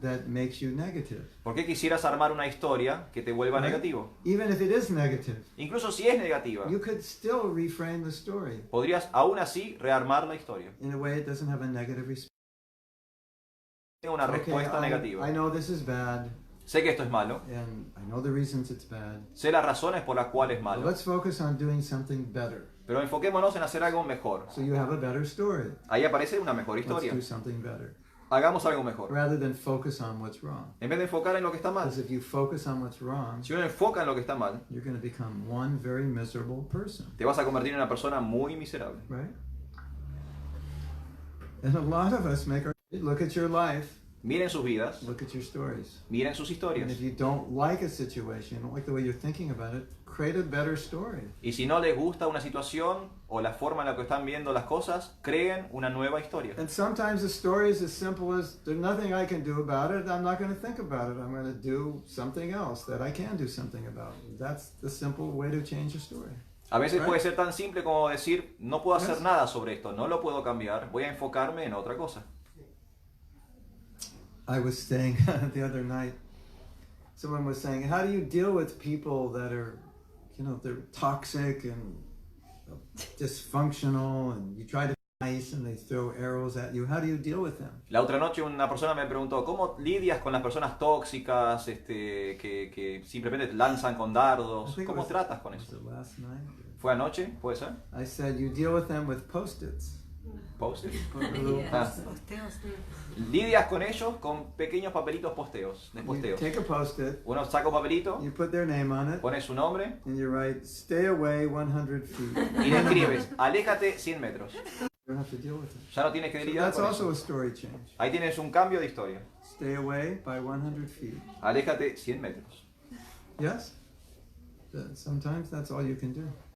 that makes you negative? ¿por qué quisieras armar una historia que te vuelva Right. negativo? Even if it is negative, Incluso si es negativa, you could still reframe the story podrías aún así rearmar la historia. in a way it doesn't have a negative response. Tengo una respuesta negativa. I know this is bad, Sé que esto es malo, and I know the reasons it's bad. sé las razones por las cuales es But malo, let's focus on doing something better. pero enfoquémonos en hacer algo mejor. So you have a better story. Ahí aparece una mejor Let's historia. do something better. Hagamos algo mejor. Rather than focus on what's wrong. En vez de enfocar en lo que está mal. Because if you focus on what's wrong, Si uno enfoca en lo que está mal, you're going to become one very miserable person, te vas a convertir en una persona muy miserable. right? And a lot of us look at your life, Miren sus vidas, look at your stories. miren sus And historias. if you don't like a situation, don't like the way you're thinking about it, create a better story. Y si no les gusta una situación o la forma en la que están viendo las cosas, creen una nueva historia. And sometimes the story is as simple as there's nothing I can do about it. I'm not going to think about it. I'm going to do something else that I can do something about. That's the simple way to change a story. A veces Right. puede ser tan simple como decir, no puedo hacer Yes. nada sobre esto, no lo puedo cambiar, voy a enfocarme en otra cosa. I was staying the other night. Someone was saying, how do you deal with people that are, they're toxic and dysfunctional, and you try to be nice and they throw arrows at you? How do you deal with them? La otra noche una persona me preguntó, ¿cómo lidias con las personas tóxicas que simplemente te lanzan con dardos? I think it ¿Cómo was- tratas con was eso? it last night? ¿Fue anoche? ¿Puede ser? I said, you deal with them with Post-its. ¿Post-it? Put a little Ah. Post-it. Posteos. Lidias con ellos con pequeños papelitos posteos, de You posteos. take a Post-it, Uno saca un papelito, you put their name on it, pone su nombre and you write, stay away 100 feet. y le escribes, aléjate 100 metros. You don't have to deal with it. Ya no tienes que So lidiar that's con also eso. a story change. Ahí tienes un cambio de historia. Stay away by 100 feet. Aléjate 100 metros. Yes? Sometimes that's all you can do.